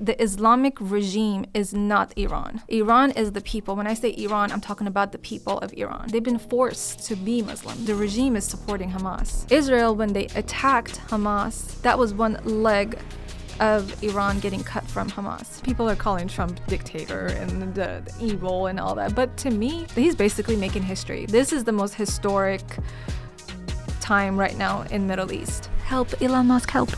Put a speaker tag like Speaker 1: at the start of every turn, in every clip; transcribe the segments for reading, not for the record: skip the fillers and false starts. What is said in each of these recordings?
Speaker 1: The Islamic regime is not Iran. Iran is the people. When I say Iran, I'm talking about the people of Iran. They've been forced to be Muslim. The regime is supporting Hamas. Israel, when they attacked Hamas, that was one leg of Iran getting cut from Hamas. People are calling Trump dictator and the evil and all that, but to me, he's basically making history. This is the most historic time right now in Middle East. Help, Elon Musk, help.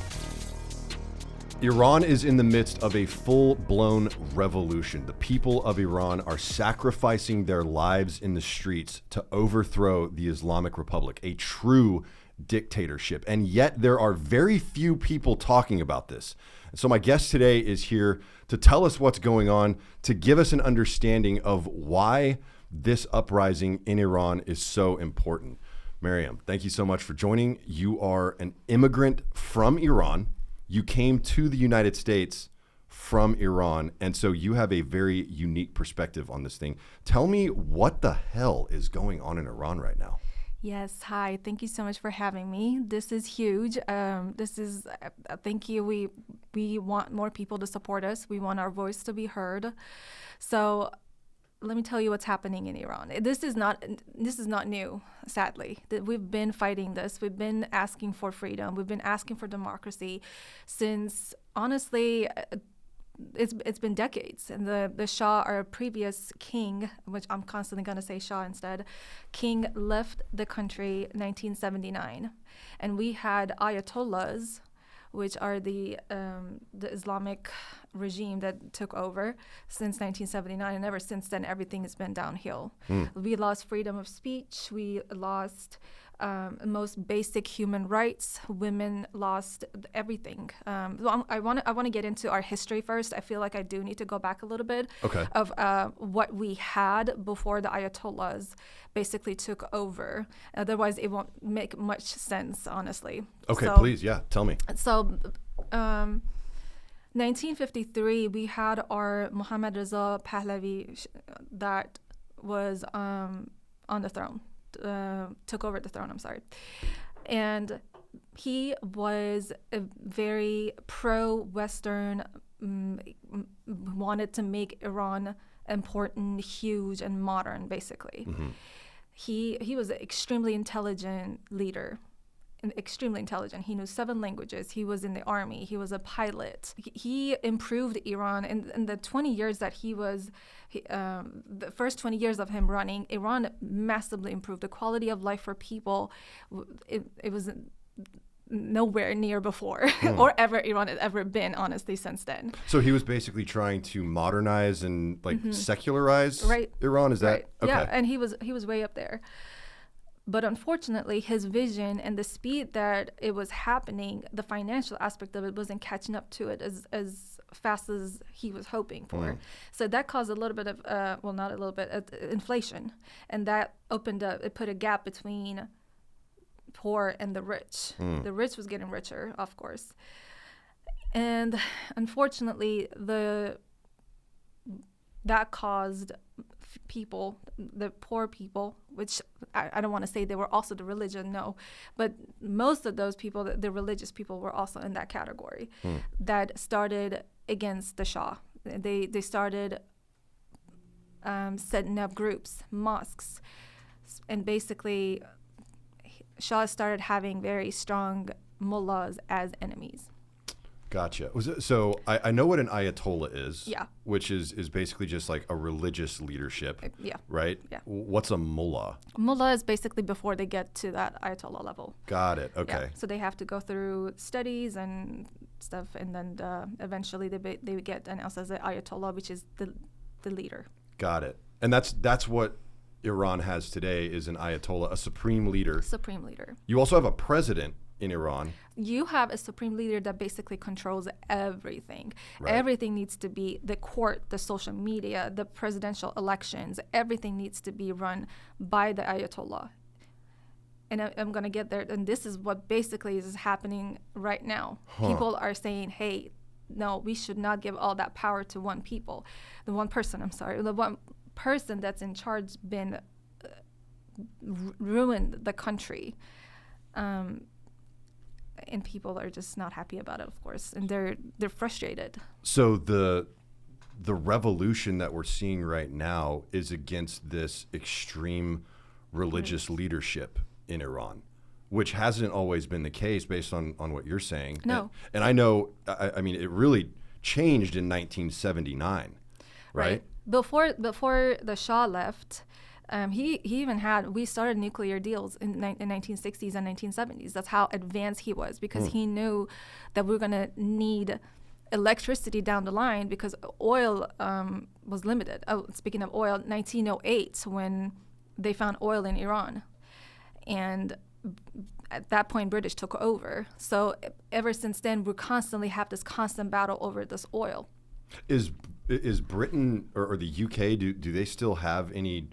Speaker 2: Iran is in the midst of a full-blown revolution. The people of Iran are sacrificing their lives in the streets to overthrow the Islamic Republic, a true dictatorship. And yet there are very few people talking about this. And so my guest today is here to tell us what's going on, to give us an understanding of why this uprising in Iran is so important. Maryam, thank you so much for joining. You are an immigrant from Iran. You came to the United States from Iran, and so you have a very unique perspective on this thing. Tell me what the hell is going on in Iran right now?
Speaker 1: Yes, hi. Thank you so much for having me. This is huge. Thank you. We want more people to support us. We want our voice to be heard. So let me tell you what's happening in Iran. This is not new, sadly. We've been fighting this. We've been asking for freedom. We've been asking for democracy since, honestly, it's been decades. And the Shah, our previous king, which I'm constantly going to say Shah instead, king left the country 1979. And we had Ayatollahs, which are the Islamic regime that took over since 1979, and ever since then, everything has been downhill. We lost freedom of speech. We lost most basic human rights. Women lost everything. I want to get into our history first. I feel like I do need to go back a little bit of what we had before the Ayatollahs basically took over. Otherwise, it won't make much sense, honestly.
Speaker 2: Okay, so, please, yeah, tell me.
Speaker 1: So, 1953, we had our Mohammad Reza Pahlavi that was on the throne. Took over the throne, I'm sorry. And he was a very pro-Western, wanted to make Iran important, huge, and modern, basically. Mm-hmm. He was an extremely intelligent leader. Extremely intelligent. He knew 7 languages. He was in the army. He was a pilot. He improved Iran. In the 20 years that the first 20 years of him running, Iran massively improved the quality of life for people. It was nowhere near before or ever Iran had ever been, honestly, since then.
Speaker 2: So he was basically trying to modernize and secularize Iran. Is that
Speaker 1: right? Okay? Yeah, and he was way up there. But unfortunately, his vision and the speed that it was happening, the financial aspect of it wasn't catching up to it as fast as he was hoping for. So that caused a little bit of, not a little bit, inflation. And that it put a gap between poor and the rich. The rich was getting richer, of course. And unfortunately, that caused people, the poor people, which I don't want to say they were also the religion, no, but most of those people, the religious people, were also in that category that started against the Shah. They started setting up groups, mosques, and basically Shah started having very strong mullahs as enemies.
Speaker 2: Gotcha. So I know what an Ayatollah is,
Speaker 1: yeah,
Speaker 2: which is basically just like a religious leadership,
Speaker 1: yeah,
Speaker 2: right?
Speaker 1: Yeah.
Speaker 2: What's a mullah?
Speaker 1: Mullah is basically before they get to that Ayatollah level.
Speaker 2: Got it. Okay.
Speaker 1: Yeah. So they have to go through studies and stuff, and then eventually they get announced as an Ayatollah, which is the leader.
Speaker 2: Got it. And that's what Iran has today, is an Ayatollah, a supreme leader.
Speaker 1: Supreme leader.
Speaker 2: You also have a president in Iran.
Speaker 1: You have a supreme leader that basically controls everything.
Speaker 2: Right.
Speaker 1: Everything needs to be the court, the social media, the presidential elections. Everything needs to be run by the Ayatollah. And I'm going to get there. And this is what basically is happening right now. People are saying, hey, no, we should not give all that power to one person, the one person that's in charge ruined the country. and people are just not happy about it, of course, and they're frustrated.
Speaker 2: So the revolution that we're seeing right now is against this extreme religious leadership in Iran, which hasn't always been the case based on what you're saying.
Speaker 1: No.
Speaker 2: And I know, I mean, it really changed in 1979, right?
Speaker 1: Before the Shah left, he even we started nuclear deals in 1960s and 1970s. That's how advanced he was, because he knew that we were going to need electricity down the line because oil was limited. Oh, speaking of oil, 1908 when they found oil in Iran, and at that point British took over. So ever since then we constantly have this constant battle over this oil.
Speaker 2: Is Britain or the UK, do they still have any,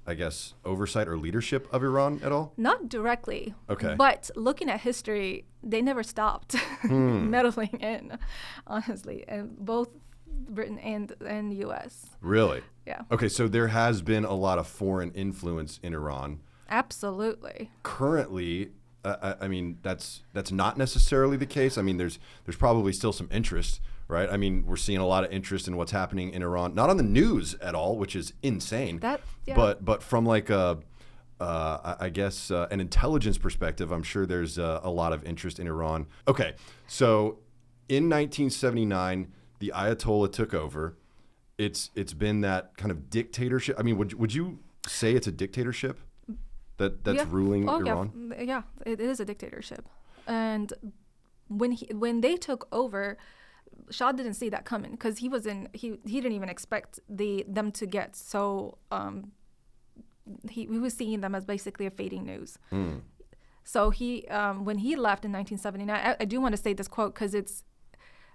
Speaker 2: I guess, oversight or leadership of Iran at all?
Speaker 1: Not directly.
Speaker 2: Okay.
Speaker 1: But looking at history, they never stopped meddling in, honestly, and both Britain and U.S.
Speaker 2: Really?
Speaker 1: Yeah.
Speaker 2: Okay, so there has been a lot of foreign influence in Iran.
Speaker 1: Absolutely.
Speaker 2: Currently, I mean, that's not necessarily the case. I mean, there's probably still some interest, right? I mean, we're seeing a lot of interest in what's happening in Iran, not on the news at all, which is insane. But from like I guess an intelligence perspective, I'm sure there's a lot of interest in Iran. Okay, so in 1979, the Ayatollah took over. It's been that kind of dictatorship. I mean, would you say it's a dictatorship that's ruling Iran?
Speaker 1: Yeah, it is a dictatorship. And when they took over, Shah didn't see that coming because he didn't even expect them to get so. He was seeing them as basically a fading news. So when he left in 1979, I do want to say this quote because it's.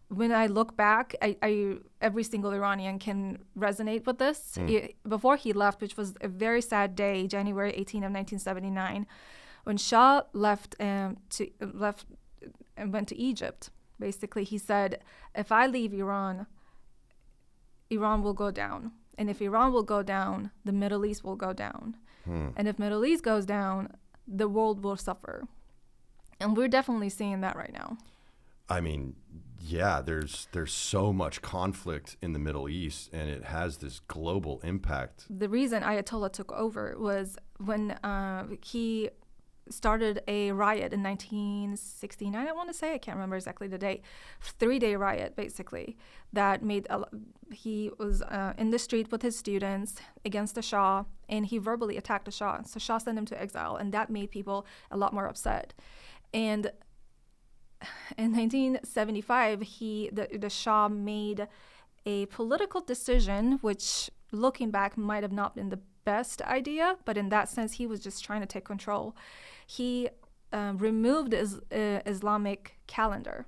Speaker 1: When I look back, every single Iranian can resonate with this. Before he left, which was a very sad day, January 18 of 1979, when Shah left and went to Egypt, basically he said, if I leave Iran, Iran will go down. And if Iran will go down, the Middle East will go down. And if Middle East goes down, the world will suffer. And we're definitely seeing that right now.
Speaker 2: I mean, yeah, there's so much conflict in the Middle East, and it has this global impact.
Speaker 1: The reason Ayatollah took over was when he started a riot in 1969, I want to say. I can't remember exactly the date. 3-day riot, basically, that made he was in the street with his students against the Shah, and he verbally attacked the Shah. So Shah sent him to exile, and that made people a lot more upset. And in 1975, the Shah made a political decision, which, looking back, might have not been the best idea, but in that sense, he was just trying to take control. He removed his Islamic calendar,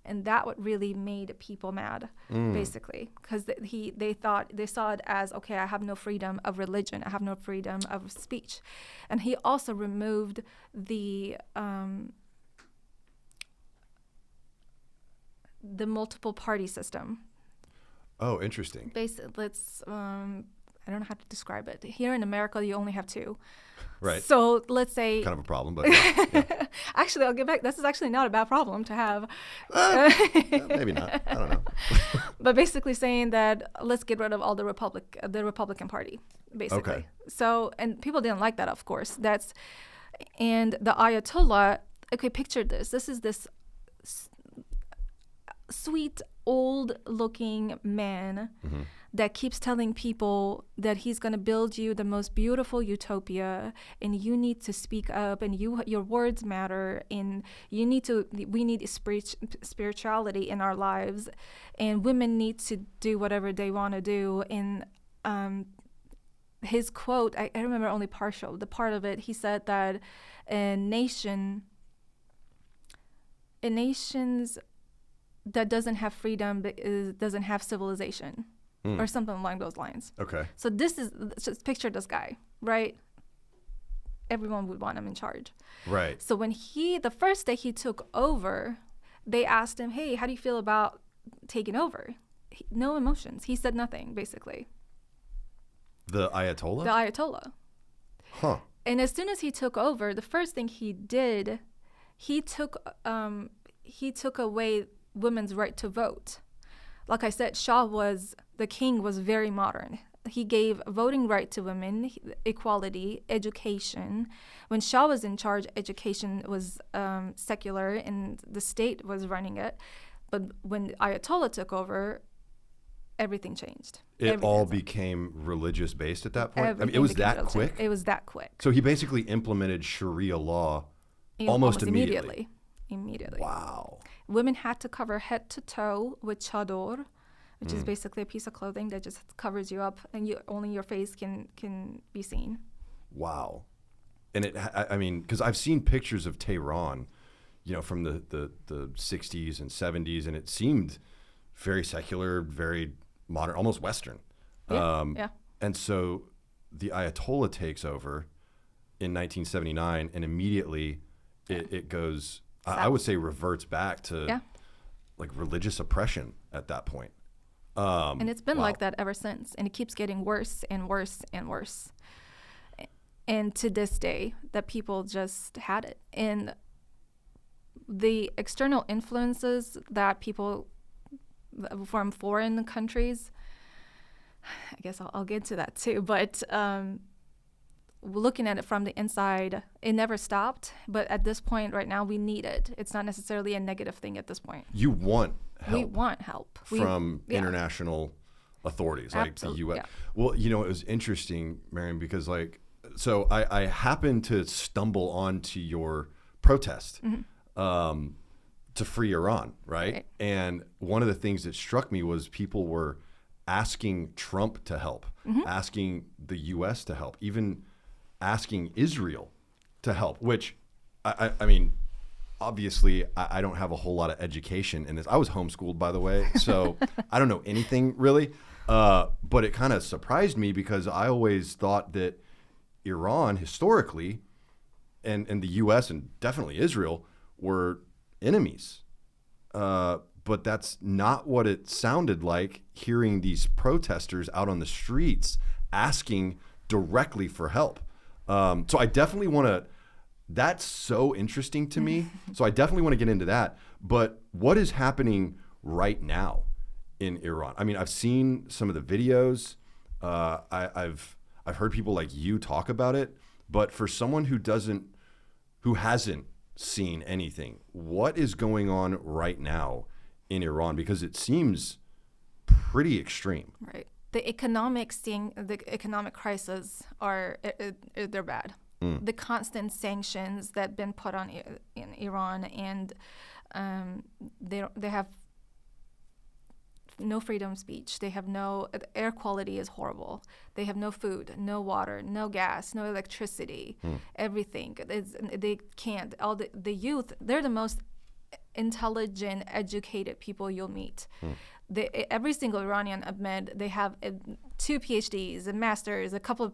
Speaker 1: and that what really made people mad, basically, because they saw it as, okay, I have no freedom of religion, I have no freedom of speech, and he also removed the multiple party system.
Speaker 2: Oh, interesting.
Speaker 1: Basically, I don't know how to describe it. Here in America, you only have 2.
Speaker 2: Right.
Speaker 1: So let's say...
Speaker 2: Kind of a problem, but... Yeah.
Speaker 1: Actually, I'll get back. This is actually not a bad problem to have.
Speaker 2: Maybe not. I don't know.
Speaker 1: But basically saying that let's get rid of all the Republican Party, basically.
Speaker 2: Okay.
Speaker 1: So, and people didn't like that, of course. And the Ayatollah, okay, picture this. This is this sweet, old-looking man that keeps telling people that he's going to build you the most beautiful utopia, and you need to speak up, and your words matter, and we need spirituality in our lives, and women need to do whatever they want to do. And his quote, I remember only partial. The part of it, he said that nations that doesn't have freedom doesn't have civilization, or something along those lines.
Speaker 2: Okay.
Speaker 1: So just picture this guy, right? Everyone would want him in charge.
Speaker 2: Right.
Speaker 1: So when the first day he took over, they asked him, hey, how do you feel about taking over? No emotions. He said nothing, basically.
Speaker 2: The Ayatollah?
Speaker 1: The Ayatollah.
Speaker 2: Huh.
Speaker 1: And as soon as he took over, the first thing he did, he took away women's right to vote. Like I said, the king was very modern. He gave voting right to women, equality, education. When Shah was in charge, education was secular and the state was running it. But when Ayatollah took over, everything changed.
Speaker 2: It all became religious based at that point? I mean, it was that quick?
Speaker 1: It was that quick.
Speaker 2: So he basically implemented Sharia law almost immediately.
Speaker 1: Immediately.
Speaker 2: Wow.
Speaker 1: Women had to cover head to toe with chador, which is basically a piece of clothing that just covers you up, and only your face can be seen.
Speaker 2: Wow. And I mean, because I've seen pictures of Tehran, from the 60s and 70s, and it seemed very secular, very modern, almost Western.
Speaker 1: Yeah.
Speaker 2: And so the Ayatollah takes over in 1979, and immediately it goes, I would say, reverts back to like religious oppression at that point.
Speaker 1: And it's been like that ever since, and it keeps getting worse and worse and worse. And to this day, that people just had it. And the external influences that people from foreign countries, I guess I'll get to that too, but looking at it from the inside, it never stopped. But at this point right now, we need it. It's not necessarily a negative thing at this point.
Speaker 2: You want help.
Speaker 1: We want help.
Speaker 2: From international authorities like the U.S.
Speaker 1: Yeah.
Speaker 2: Well, it was interesting, Maryam, because so I happened to stumble onto your protest to free Iran, right? And one of the things that struck me was people were asking Trump to help, asking the U.S. to help, even asking Israel to help, which, I mean, obviously, I don't have a whole lot of education in this. I was homeschooled, by the way, so I don't know anything really. But it kind of surprised me because I always thought that Iran historically and the U.S. and definitely Israel were enemies. But that's not what it sounded like hearing these protesters out on the streets asking directly for help. So I definitely want to, that's so interesting to me. So I definitely want to get into that. But what is happening right now in Iran? I mean, I've seen some of the videos. I've heard people like you talk about it. But for someone who hasn't seen anything, what is going on right now in Iran? Because it seems pretty extreme.
Speaker 1: Right. The economic crises they're bad. The constant sanctions that have been put on in Iran, and they have no freedom of speech. They have the air quality is horrible. They have no food, no water, no gas, no electricity, everything. They can't. All the youth, they're the most intelligent, educated people you'll meet. Every single Iranian I've met, they have 2 PhDs, a master's, a couple of.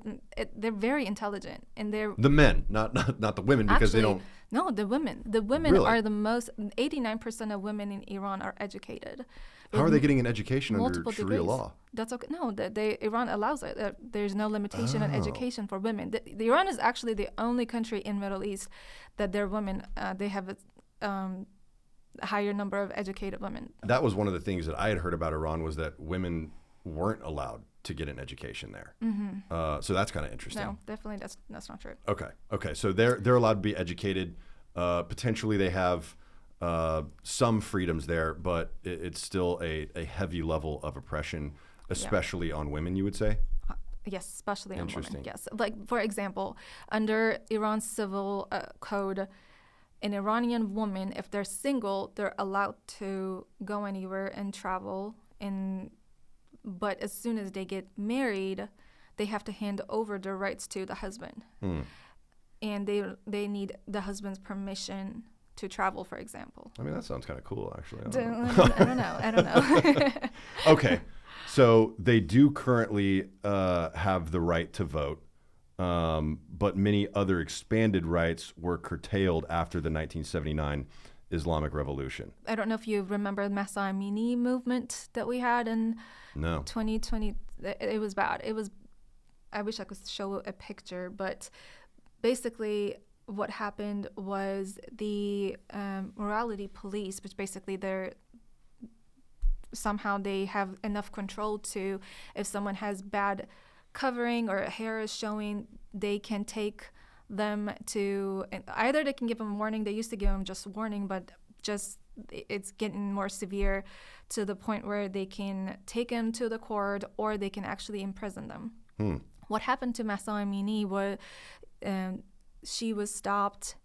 Speaker 1: They're very intelligent, and they're
Speaker 2: the men, not the women, because they don't.
Speaker 1: No, the women. The women
Speaker 2: Really?
Speaker 1: are the most. 89% of women in Iran are educated.
Speaker 2: How are they getting an education under
Speaker 1: Multiple
Speaker 2: Sharia
Speaker 1: degrees.
Speaker 2: law?
Speaker 1: That's okay. No, Iran allows it. There's no limitation on education for women. Iran is actually the only country in Middle East that their women they have a higher number of educated women.
Speaker 2: That was one of the things that I had heard about Iran, was that women weren't allowed to get an education there. So that's kind of interesting.
Speaker 1: No, definitely that's not true.
Speaker 2: Okay. So they're allowed to be educated. Potentially they have some freedoms there, but it's still a heavy level of oppression, especially on women, you would say?
Speaker 1: Yes, especially on women. Yes. Like, for example, under Iran's civil code, an Iranian woman, if they're single, they're allowed to go anywhere and travel. But as soon as they get married, they have to hand over their rights to the husband. And they need the husband's permission to travel, for example.
Speaker 2: I mean, that sounds kind of cool, actually.
Speaker 1: I don't know.
Speaker 2: Okay. So they do currently have the right to vote. But many other expanded rights were curtailed after the 1979 Islamic Revolution.
Speaker 1: I don't know if you remember the Mahsa Amini movement that we had in 2020. It was bad. I wish I could show a picture, but basically what happened was the morality police, which basically somehow they have enough control to, if someone has bad covering or hair is showing, they can take them to, either they can give them a warning. They used to give them just warning, but just it's getting more severe to the point where they can take them to the court or they can actually imprison them. What happened to Mahsa Amini was she was stopped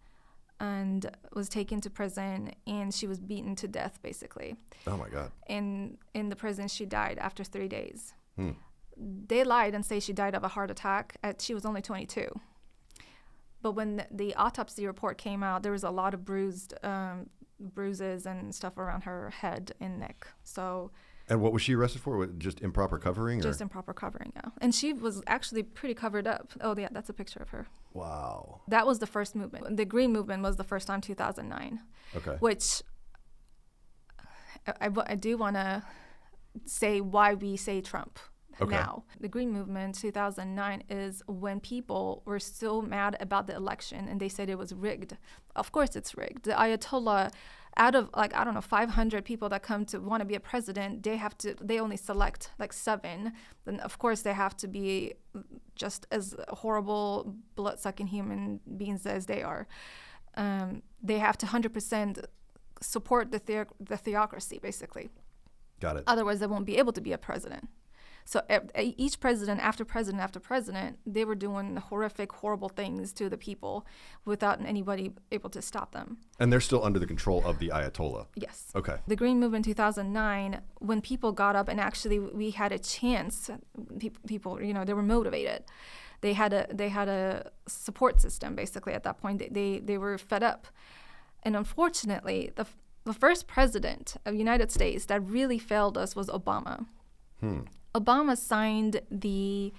Speaker 1: and was taken to prison, and she was beaten to death, basically.
Speaker 2: Oh, my God.
Speaker 1: In the prison, she died after 3 days. They lied and say she died of a heart attack. She was only 22. But when the autopsy report came out, there was a lot of bruises and stuff around her head and neck.
Speaker 2: And what was she arrested for? Just improper covering?
Speaker 1: Just improper covering, yeah. And she was actually pretty covered up. Oh, yeah, that's a picture of her.
Speaker 2: Wow.
Speaker 1: That was the first movement. The Green Movement was the first time, 2009.
Speaker 2: Okay.
Speaker 1: Which I do want to say why we say Trump now. The Green Movement, 2009, is when people were so mad about the election and they said it was rigged. Of course it's rigged. The Ayatollah, out of 500 people that come to want to be a president, they only select 7. Then of course they have to be just as horrible, blood-sucking human beings as they are. They have to 100% support the theocracy, basically.
Speaker 2: Got it.
Speaker 1: Otherwise they won't be able to be a president. So each president after president after president, they were doing horrific, horrible things to the people without anybody able to stop them. And
Speaker 2: they're still under the control of the Ayatollah?
Speaker 1: Yes.
Speaker 2: Okay.
Speaker 1: The Green Movement 2009, when people got up and actually we had a chance, people, they were motivated. They had a support system, basically, at that point. They were fed up. And unfortunately, the first president of the United States that really failed us was Obama. Obama signed the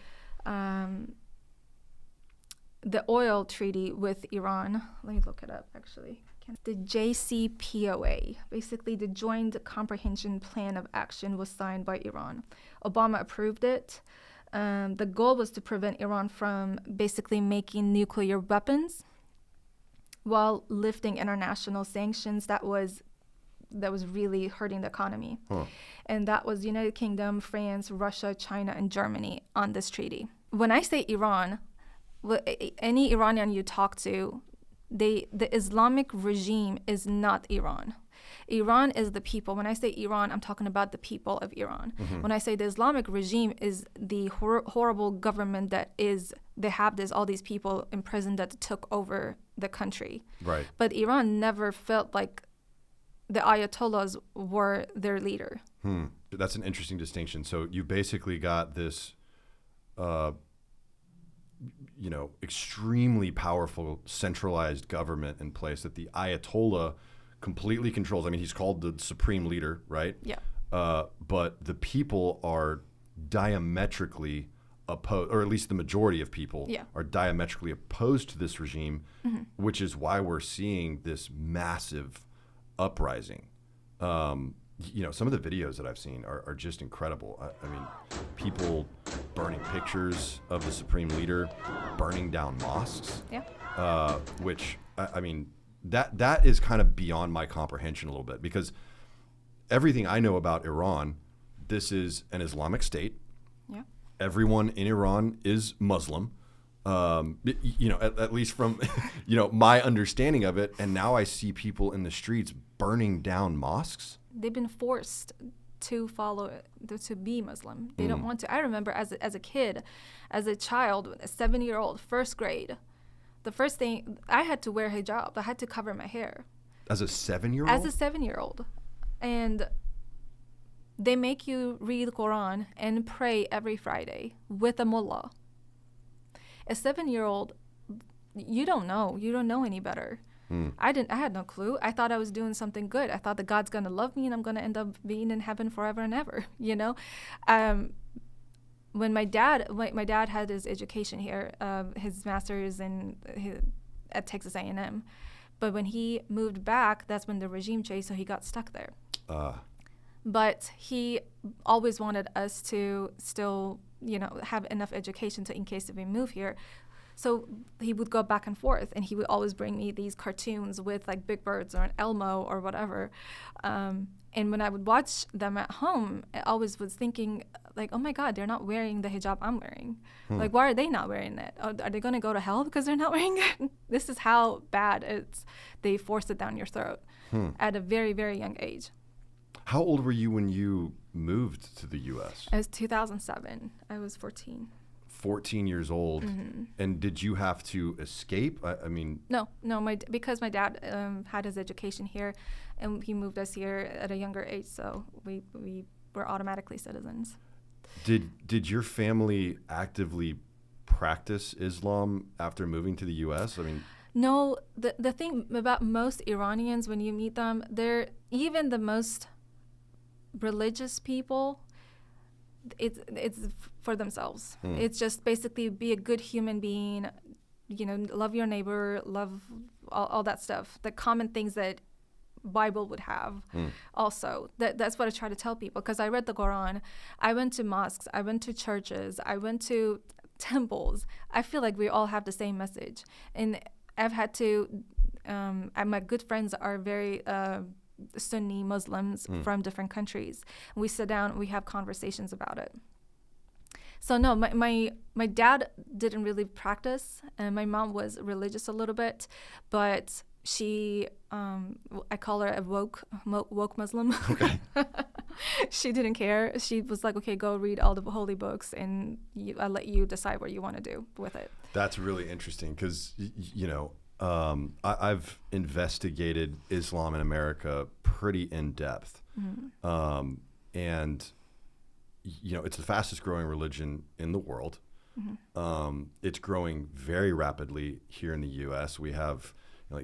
Speaker 1: oil treaty with Iran. Let me look it up, actually. The JCPOA, basically the Joint Comprehension Plan of Action, was signed by Iran. Obama approved it. The goal was to prevent Iran from basically making nuclear weapons while lifting international sanctions that was really hurting the economy. And that was United Kingdom, France, Russia, China, and Germany on this treaty. When I say Iran, any Iranian you talk to, the Islamic regime is not Iran. Iran is the people. When I say Iran, I'm talking about the people of Iran. When I say the Islamic regime is the horrible government they have all these people in prison that took over the country.
Speaker 2: Right.
Speaker 1: But Iran never felt like the Ayatollahs were their leader.
Speaker 2: That's an interesting distinction. So you basically got this, extremely powerful centralized government in place that the Ayatollah completely controls. I mean, he's called the supreme leader, right?
Speaker 1: Yeah.
Speaker 2: But the people are diametrically opposed, or at least the majority of people are diametrically opposed to this regime, which is why we're seeing this massive uprising. Some of the videos that I've seen are just incredible. I mean, people burning pictures of the supreme leader, burning down mosques.
Speaker 1: Yeah.
Speaker 2: Which I mean, that is kind of beyond my comprehension a little bit, because everything I know about Iran, this is an Islamic state.
Speaker 1: Yeah.
Speaker 2: Everyone in Iran is Muslim. At least from, my understanding of it. And now I see people in the streets burning down mosques.
Speaker 1: They've been forced to follow it, to be Muslim. They don't want to. I remember as a kid, as a child, a 7-year-old, first grade, the first thing, I had to wear hijab. I had to cover my hair.
Speaker 2: As a 7-year-old?
Speaker 1: As a 7-year-old. And they make you read the Quran and pray every Friday with a mullah. A 7-year-old, you don't know any better. I had no clue. I thought I was doing something good. I thought that God's going to love me and I'm going to end up being in heaven forever and ever, When my dad had his education here, his master's at Texas A&M. But when he moved back, that's when the regime changed, so he got stuck there. But he always wanted us to still, have enough education in case if we move here. So he would go back and forth, and he would always bring me these cartoons with like Big Birds or an Elmo or whatever. And when I would watch them at home, I always was thinking like, oh my God, they're not wearing the hijab I'm wearing. Like, why are they not wearing it? Are they going to go to hell because they're not wearing it? This is how bad they force it down your throat at a very, very young age.
Speaker 2: How old were you when you moved to the U.S.?
Speaker 1: It was 2007. I was 14.
Speaker 2: 14 years old. And did you have to escape? I mean...
Speaker 1: No, because my dad had his education here, and he moved us here at a younger age, so we were automatically citizens.
Speaker 2: Did your family actively practice Islam after moving to the U.S.? I mean...
Speaker 1: No, the thing about most Iranians, when you meet them, they're even the most religious people, it's for themselves. It's just basically be a good human being, love your neighbor, love all that stuff, the common things that Bible would have. Also that's what I try to tell people, because I read the Quran, I went to mosques, I went to churches, I went to temples. I feel like we all have the same message, and I've had to my good friends are very Sunni Muslims from different countries. We sit down, we have conversations about it. So no, my dad didn't really practice, and my mom was religious a little bit, but she, I call her a woke Muslim. Okay. She didn't care. She was like, okay, go read all the holy books, and I'll let you decide what you want to do with it. That's
Speaker 2: really interesting, because, I've investigated Islam in America pretty in depth. And, it's the fastest growing religion in the world. It's growing very rapidly here in the U.S. We have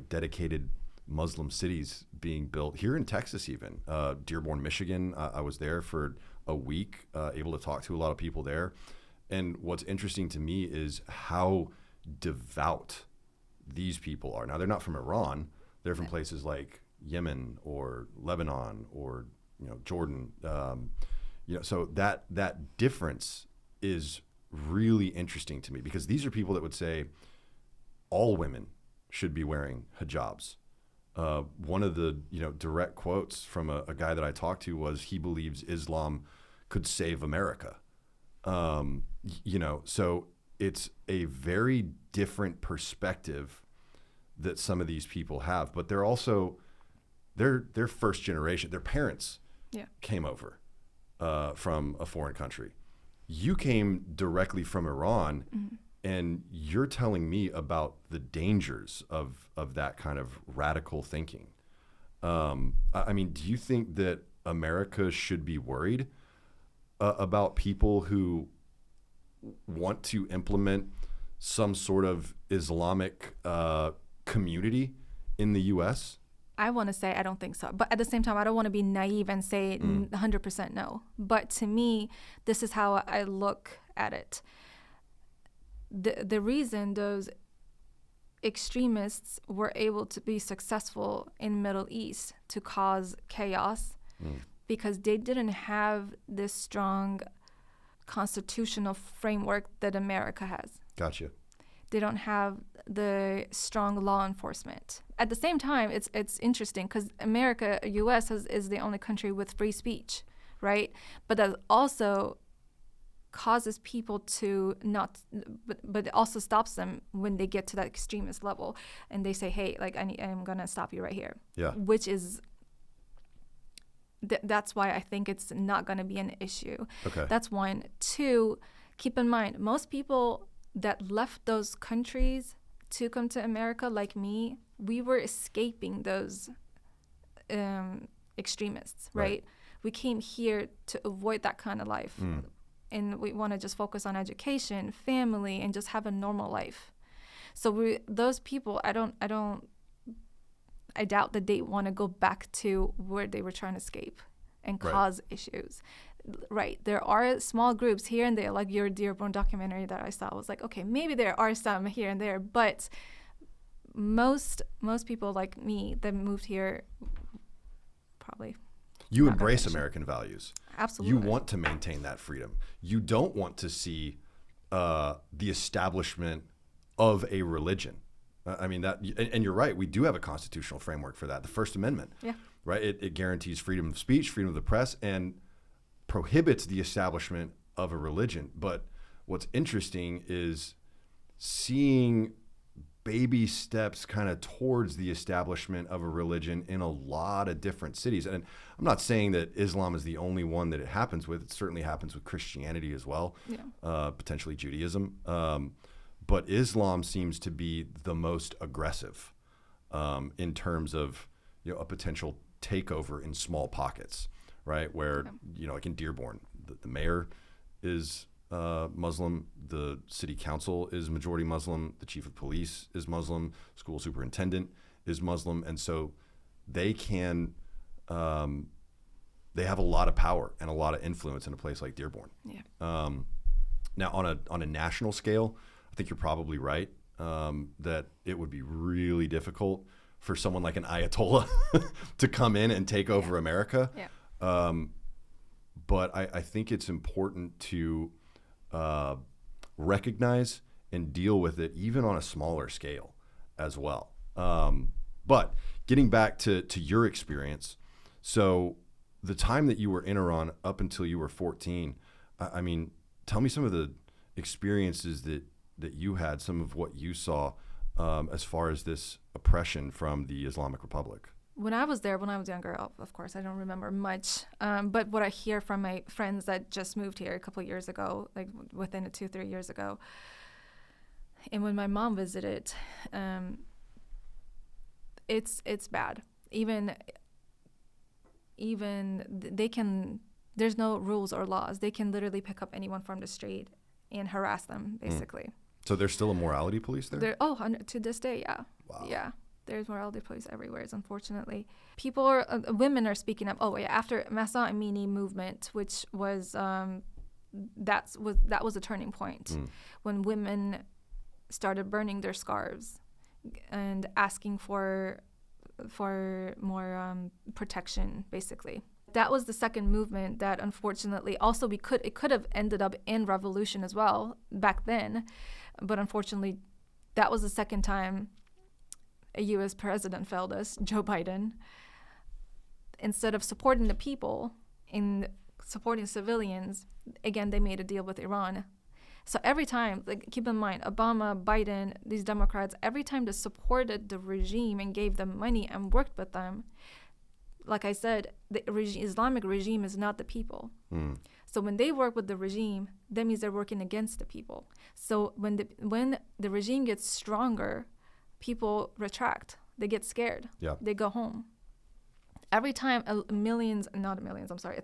Speaker 2: dedicated Muslim cities being built here in Texas, even Dearborn, Michigan. I was there for a week, able to talk to a lot of people there. And what's interesting to me is how devout these people are. Now, they're not from Iran. They're from places like Yemen or Lebanon or Jordan. So that difference is really interesting to me, because these are people that would say all women should be wearing hijabs. One of the direct quotes from a guy that I talked to was he believes Islam could save America. So it's a very different perspective that some of these people have, but they're also they're first generation. Their parents came over from a foreign country. You came directly from Iran, and you're telling me about the dangers of that kind of radical thinking. I mean, do you think that America should be worried about people who want to implement some sort of Islamic community in the U.S.?
Speaker 1: I want to say I don't think so. But at the same time, I don't want to be naive and say 100% no. But to me, this is how I look at it. The reason those extremists were able to be successful in Middle East to cause chaos, because they didn't have this strong constitutional framework that America has.
Speaker 2: Gotcha.
Speaker 1: They don't have the strong law enforcement. At the same time, it's interesting, because America, U.S. is the only country with free speech, right? But that also causes people to not, but it also stops them when they get to that extremist level, and they say, hey, like I'm gonna stop you right here.
Speaker 2: Yeah.
Speaker 1: Which is, that's why I think it's not gonna be an issue.
Speaker 2: Okay.
Speaker 1: That's one. Two, keep in mind, most people that left those countries to come to America, like me, we were escaping those extremists, right? We came here to avoid that kind of life. And we want to just focus on education, family, and just have a normal life. So those people, I doubt that they want to go back to where they were trying to escape and cause issues. Right. There are small groups here and there, like your Dearborn documentary that I saw. I was like, okay, maybe there are some here and there, but most people like me that moved here probably.
Speaker 2: You embrace American values.
Speaker 1: Absolutely.
Speaker 2: You want to maintain that freedom. You don't want to see the establishment of a religion. I mean, and you're right, we do have a constitutional framework for that, the First Amendment.
Speaker 1: Yeah.
Speaker 2: Right? It guarantees freedom of speech, freedom of the press, and prohibits the establishment of a religion. But what's interesting is seeing baby steps kind of towards the establishment of a religion in a lot of different cities. And I'm not saying that Islam is the only one that it happens with. It certainly happens with Christianity as well, potentially Judaism. But Islam seems to be the most aggressive in terms of a potential takeover in small pockets, right? Where, like in Dearborn, the mayor is Muslim, the city council is majority Muslim, the chief of police is Muslim, school superintendent is Muslim, and so they can they have a lot of power and a lot of influence in a place like Dearborn. Yeah. Now on a national scale, I think you're probably right that it would be really difficult for someone like an Ayatollah to come in and take over America. Yeah. But I think it's important to recognize and deal with it even on a smaller scale as well. But getting back to your experience, so the time that you were in Iran up until you were 14, I mean, tell me some of the experiences that you had, some of what you saw as far as this oppression from the Islamic Republic.
Speaker 1: When I was there, when I was younger, of course, I don't remember much. But what I hear from my friends that just moved here a couple of years ago, like within 2-3 years ago, and when my mom visited, it's bad. Even they can. There's no rules or laws. They can literally pick up anyone from the street and harass them, basically.
Speaker 2: So there's still a morality police there?
Speaker 1: To this day, yeah.
Speaker 2: Wow.
Speaker 1: Yeah. There's morality police everywhere, unfortunately. Women are speaking up. Oh, yeah, after Mahsa Amini movement, which was, that was a turning point when women started burning their scarves and asking for more protection, basically. That was the second movement that, unfortunately, also it could have ended up in revolution as well back then, but unfortunately, that was the second time a U.S. president failed us, Joe Biden. Instead of supporting the people in supporting civilians, again, they made a deal with Iran. So every time, keep in mind, Obama, Biden, these Democrats, every time they supported the regime and gave them money and worked with them, like I said, the Islamic regime is not the people. So when they work with the regime, that means they're working against the people. So when the regime gets stronger, people retract. They get scared. Yeah. They go home. Every time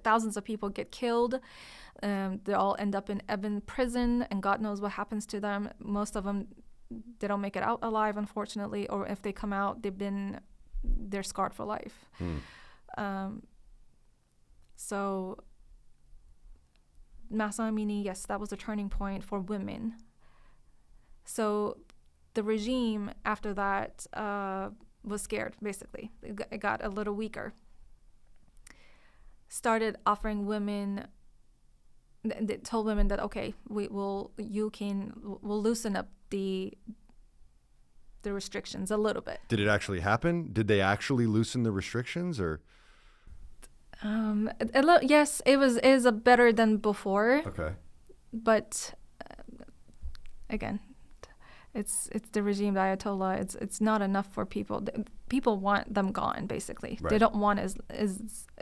Speaker 1: thousands of people get killed, they all end up in Evin prison, and God knows what happens to them. Most of them, they don't make it out alive, unfortunately, or if they come out, they're scarred for life. So Mahsa Amini, yes, that was a turning point for women. So the regime after that was scared, basically. It got a little weaker. Started offering women, they told women that, okay, we'll loosen up the restrictions a little bit.
Speaker 2: Did it actually happen? Did they actually loosen the restrictions, or?
Speaker 1: Yes, it is better than before.
Speaker 2: Okay.
Speaker 1: But again, it's the regime, the Ayatollah. It's not enough for people. People want them gone, basically. Right. They don't want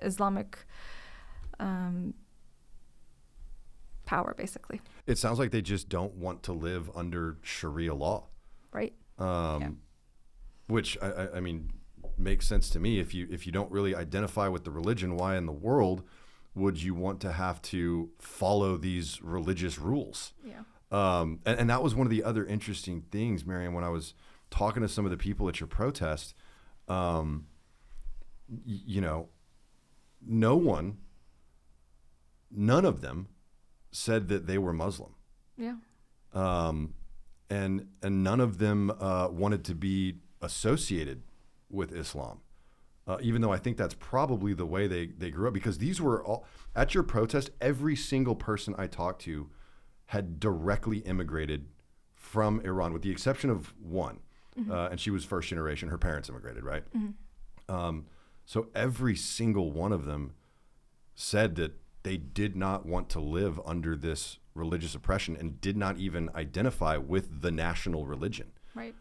Speaker 1: Islamic power, basically.
Speaker 2: It sounds like they just don't want to live under Sharia law.
Speaker 1: Right.
Speaker 2: Which I mean makes sense to me. If you don't really identify with the religion, why in the world would you want to have to follow these religious rules?
Speaker 1: Yeah.
Speaker 2: And that was one of the other interesting things, Maryam, when I was talking to some of the people at your protest. None of them said that they were Muslim.
Speaker 1: Yeah.
Speaker 2: And none of them wanted to be associated with Islam, even though I think that's probably the way they grew up, because these were all, at your protest, every single person I talked to had directly immigrated from Iran, with the exception of one, and she was first generation. Her parents immigrated, right? So every single one of them said that they did not want to live under this religious oppression and did not even identify with the national religion.
Speaker 1: Right.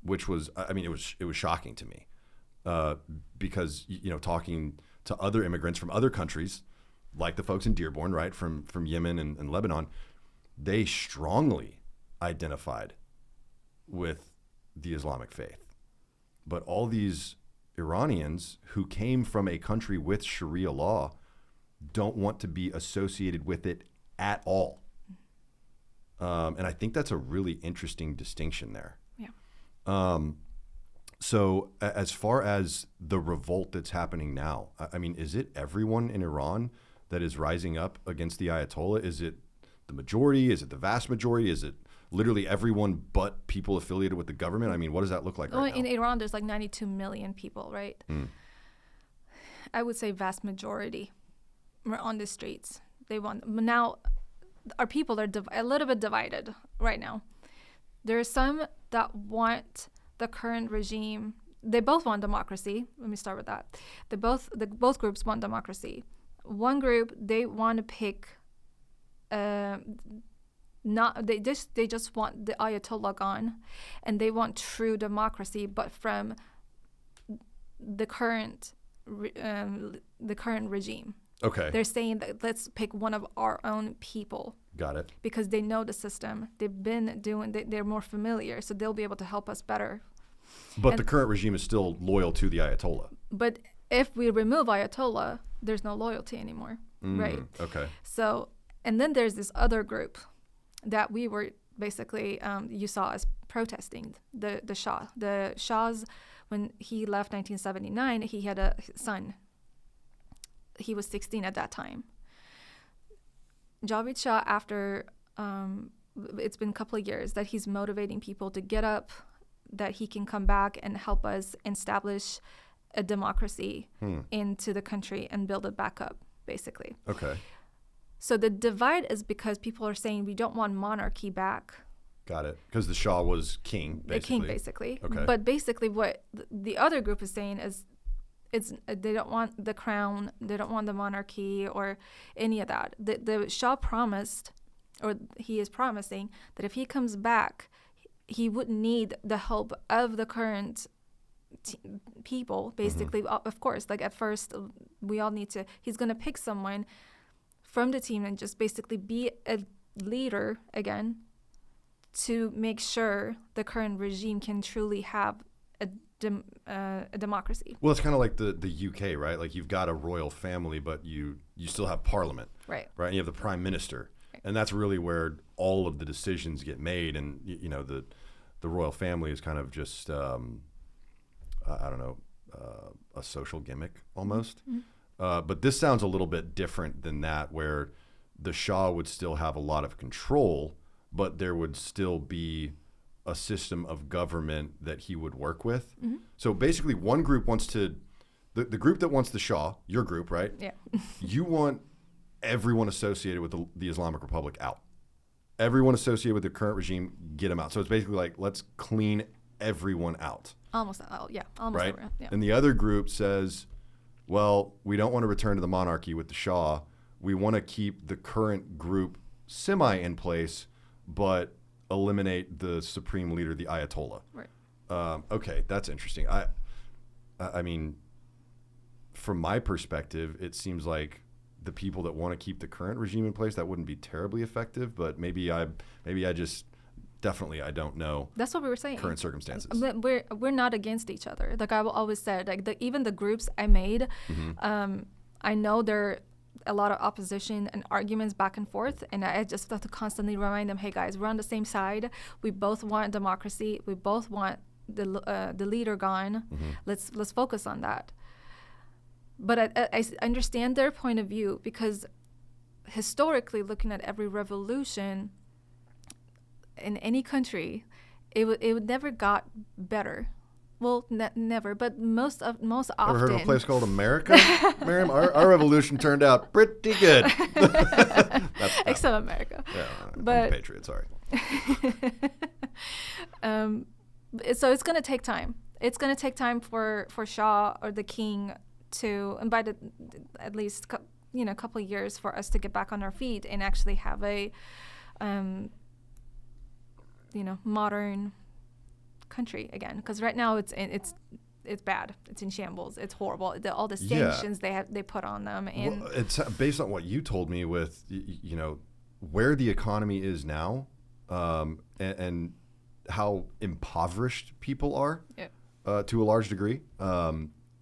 Speaker 2: Which was, I mean, it was shocking to me, because, you know, talking to other immigrants from other countries, like the folks in Dearborn, right, from Yemen and Lebanon, they strongly identified with the Islamic faith. But all these Iranians who came from a country with Sharia law don't want to be associated with it at all. And I think that's a really interesting distinction there. Yeah. So as far as the revolt that's happening now, I mean, is it everyone in Iran that is rising up against the Ayatollah? Is it the majority? Is it the vast majority? Is it literally everyone but people affiliated with the government? I mean, what does that look like right now?
Speaker 1: In Iran, there's like 92 million people, right? I would say vast majority are on the streets. They want, now our people are a little bit divided right now. There are some that want the current regime. They both want democracy. Let me start with that. Both groups want democracy. One group, they want to pick they just want the Ayatollah gone, and they want true democracy, but from the current regime.
Speaker 2: Okay.
Speaker 1: They're saying that let's pick one of our own people.
Speaker 2: Got it.
Speaker 1: Because they know the system. They've been doing. They're more familiar, so they'll be able to help us better.
Speaker 2: But the current regime is still loyal to the Ayatollah.
Speaker 1: But if we remove Ayatollah, there's no loyalty anymore, right?
Speaker 2: Okay.
Speaker 1: So, and then there's this other group that we were basically, you saw us protesting, the Shah. The Shah's, when he left 1979, he had a son. He was 16 at that time. Javid Shah, after, it's been a couple of years that he's motivating people to get up, that he can come back and help us establish a democracy into the country and build it back up, basically.
Speaker 2: Okay.
Speaker 1: So the divide is because people are saying we don't want monarchy back.
Speaker 2: Got it. Because the Shah was king, basically.
Speaker 1: The king, basically.
Speaker 2: Okay.
Speaker 1: But basically what the other group is saying is they don't want the crown, they don't want the monarchy or any of that. The Shah promised, or he is promising, that if he comes back, he wouldn't need the help of the current people, basically. Of course, like at first, we all need to, he's going to pick someone from the team and just basically be a leader again to make sure the current regime can truly have a democracy.
Speaker 2: Well, it's kind of like the UK, right? Like you've got a royal family, but you still have parliament,
Speaker 1: right?
Speaker 2: And you have the prime minister, and that's really where all of the decisions get made. And you know, the royal family is kind of just I don't know, a social gimmick almost. But this sounds a little bit different than that, where the Shah would still have a lot of control, but there would still be a system of government that he would work with. So basically one group wants to, the group that wants the Shah, your group, right?
Speaker 1: Yeah.
Speaker 2: You want everyone associated with the Islamic Republic out. Everyone associated with the current regime, get them out. So it's basically like, let's clean everyone out.
Speaker 1: Almost out, yeah. Almost
Speaker 2: right?
Speaker 1: everyone, yeah.
Speaker 2: And the other group says, well, we don't want to return to the monarchy with the Shah. We want to keep the current group semi in place, but eliminate the supreme leader, the Ayatollah.
Speaker 1: Right.
Speaker 2: Okay, that's interesting. I mean, from my perspective, it seems like the people that want to keep the current regime in place, that wouldn't be terribly effective. But maybe I just definitely I don't know.
Speaker 1: That's what we were saying.
Speaker 2: Current circumstances.
Speaker 1: We're not against each other. Like I always said, like even the groups I made, I know there are a lot of opposition and arguments back and forth, and I just have to constantly remind them, hey guys, we're on the same side. We both want democracy. We both want the leader gone. Let's focus on that. But I understand their point of view, because historically, looking at every revolution in any country, it would never got better. Well, never, but most often.
Speaker 2: Ever heard of a place called America, Maryam? Our revolution turned out pretty good.
Speaker 1: Except America.
Speaker 2: Yeah,
Speaker 1: but
Speaker 2: I'm a patriot, sorry.
Speaker 1: So it's going to take time. It's going to take time for Shah or the king to, and by at least couple of years for us to get back on our feet and actually have a modern country again. Because right now it's bad. It's in shambles. It's horrible. All the sanctions they put on them, and
Speaker 2: it's based on what you told me with where the economy is now, and how impoverished people are, to a large degree.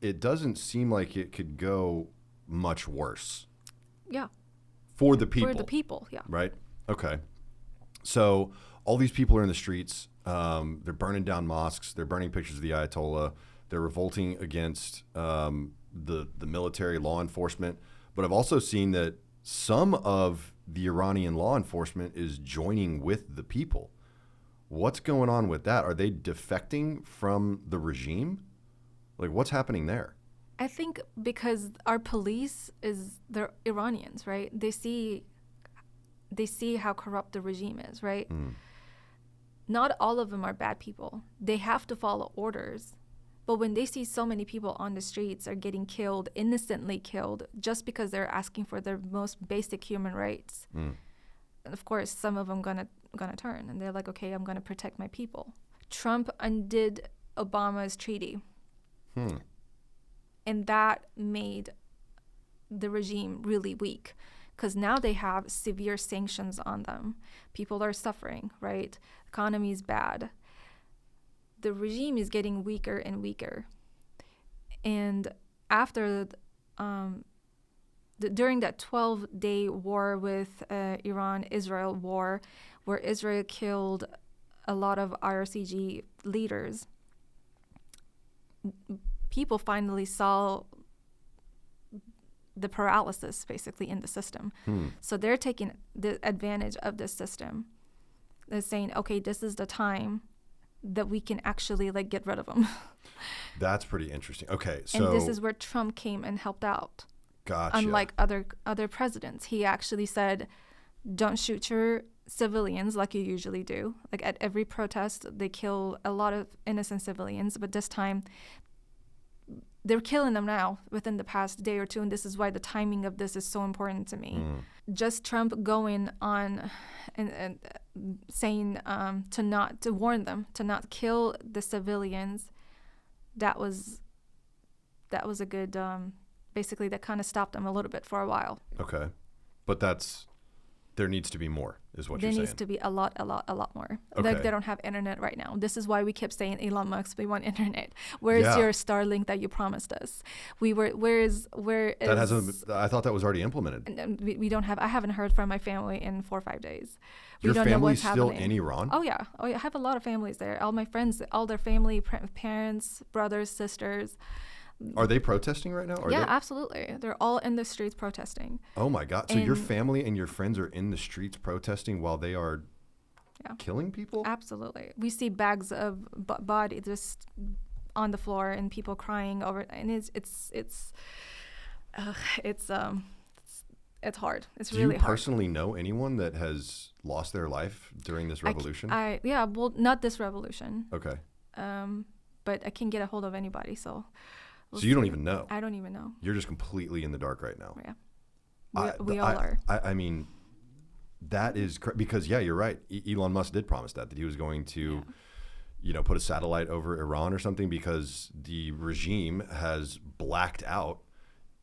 Speaker 2: It doesn't seem like it could go much worse.
Speaker 1: Yeah.
Speaker 2: For the people.
Speaker 1: For the people, yeah.
Speaker 2: Right? Okay. So all these people are in the streets. They're burning down mosques. They're burning pictures of the Ayatollah. They're revolting against the military law enforcement. But I've also seen that some of the Iranian law enforcement is joining with the people. What's going on with that? Are they defecting from the regime? Like, what's happening there?
Speaker 1: I think because our police they're Iranians, right? They see how corrupt the regime is, right? Not all of them are bad people. They have to follow orders. But when they see so many people on the streets are getting killed, innocently killed, just because they're asking for their most basic human rights, and of course, some of them gonna turn, and they're like, okay, I'm gonna protect my people. Trump undid Obama's treaty, and that made the regime really weak, because now they have severe sanctions on them. People are suffering, right? Economy is bad. The regime is getting weaker and weaker. And after, during that 12-day war with Iran-Israel war, where Israel killed a lot of IRCG leaders, people finally saw the paralysis basically in the system. So they're taking the advantage of this system. They're saying, okay, this is the time that we can actually get rid of them.
Speaker 2: That's pretty interesting. Okay, so
Speaker 1: and this is where Trump came and helped out.
Speaker 2: Gotcha.
Speaker 1: Unlike other presidents, he actually said, "Don't shoot your civilians like you usually do." Like at every protest, they kill a lot of innocent civilians, but this time they're killing them now within the past day or two, and this is why the timing of this is so important to me. Just Trump going on and saying to warn them to not kill the civilians. That was a good basically that kind of stopped them a little bit for a while.
Speaker 2: Okay, but there needs to be more, is what
Speaker 1: there
Speaker 2: you're saying.
Speaker 1: There needs to be a lot more.
Speaker 2: Okay.
Speaker 1: Like they don't have internet right now. This is why we kept saying, Elon Musk, we want internet. Where's your Starlink that you promised us? Where is
Speaker 2: that hasn't? I thought that was already implemented.
Speaker 1: And we don't have. I haven't heard from my family in 4 or 5 days. We
Speaker 2: Your
Speaker 1: don't know what's
Speaker 2: family's still
Speaker 1: happening.
Speaker 2: in Iran?
Speaker 1: Oh yeah. I have a lot of families there. All my friends, all their family, parents, brothers, sisters.
Speaker 2: Are they protesting right now?
Speaker 1: Absolutely. They're all in the streets protesting.
Speaker 2: Oh my God. So your family and your friends are in the streets protesting while they are killing people?
Speaker 1: Absolutely. We see bags of body just on the floor and people crying over, and it's hard. It's really hard.
Speaker 2: Do you personally know anyone that has lost their life during this revolution?
Speaker 1: Well, not this revolution.
Speaker 2: Okay.
Speaker 1: But I can't get a hold of anybody, so.
Speaker 2: So you don't even know?
Speaker 1: I don't even know.
Speaker 2: You're just completely in the dark right now.
Speaker 1: Yeah. We all are.
Speaker 2: I mean, that is because, you're right. Elon Musk did promise that he was going to, put a satellite over Iran or something, because the regime has blacked out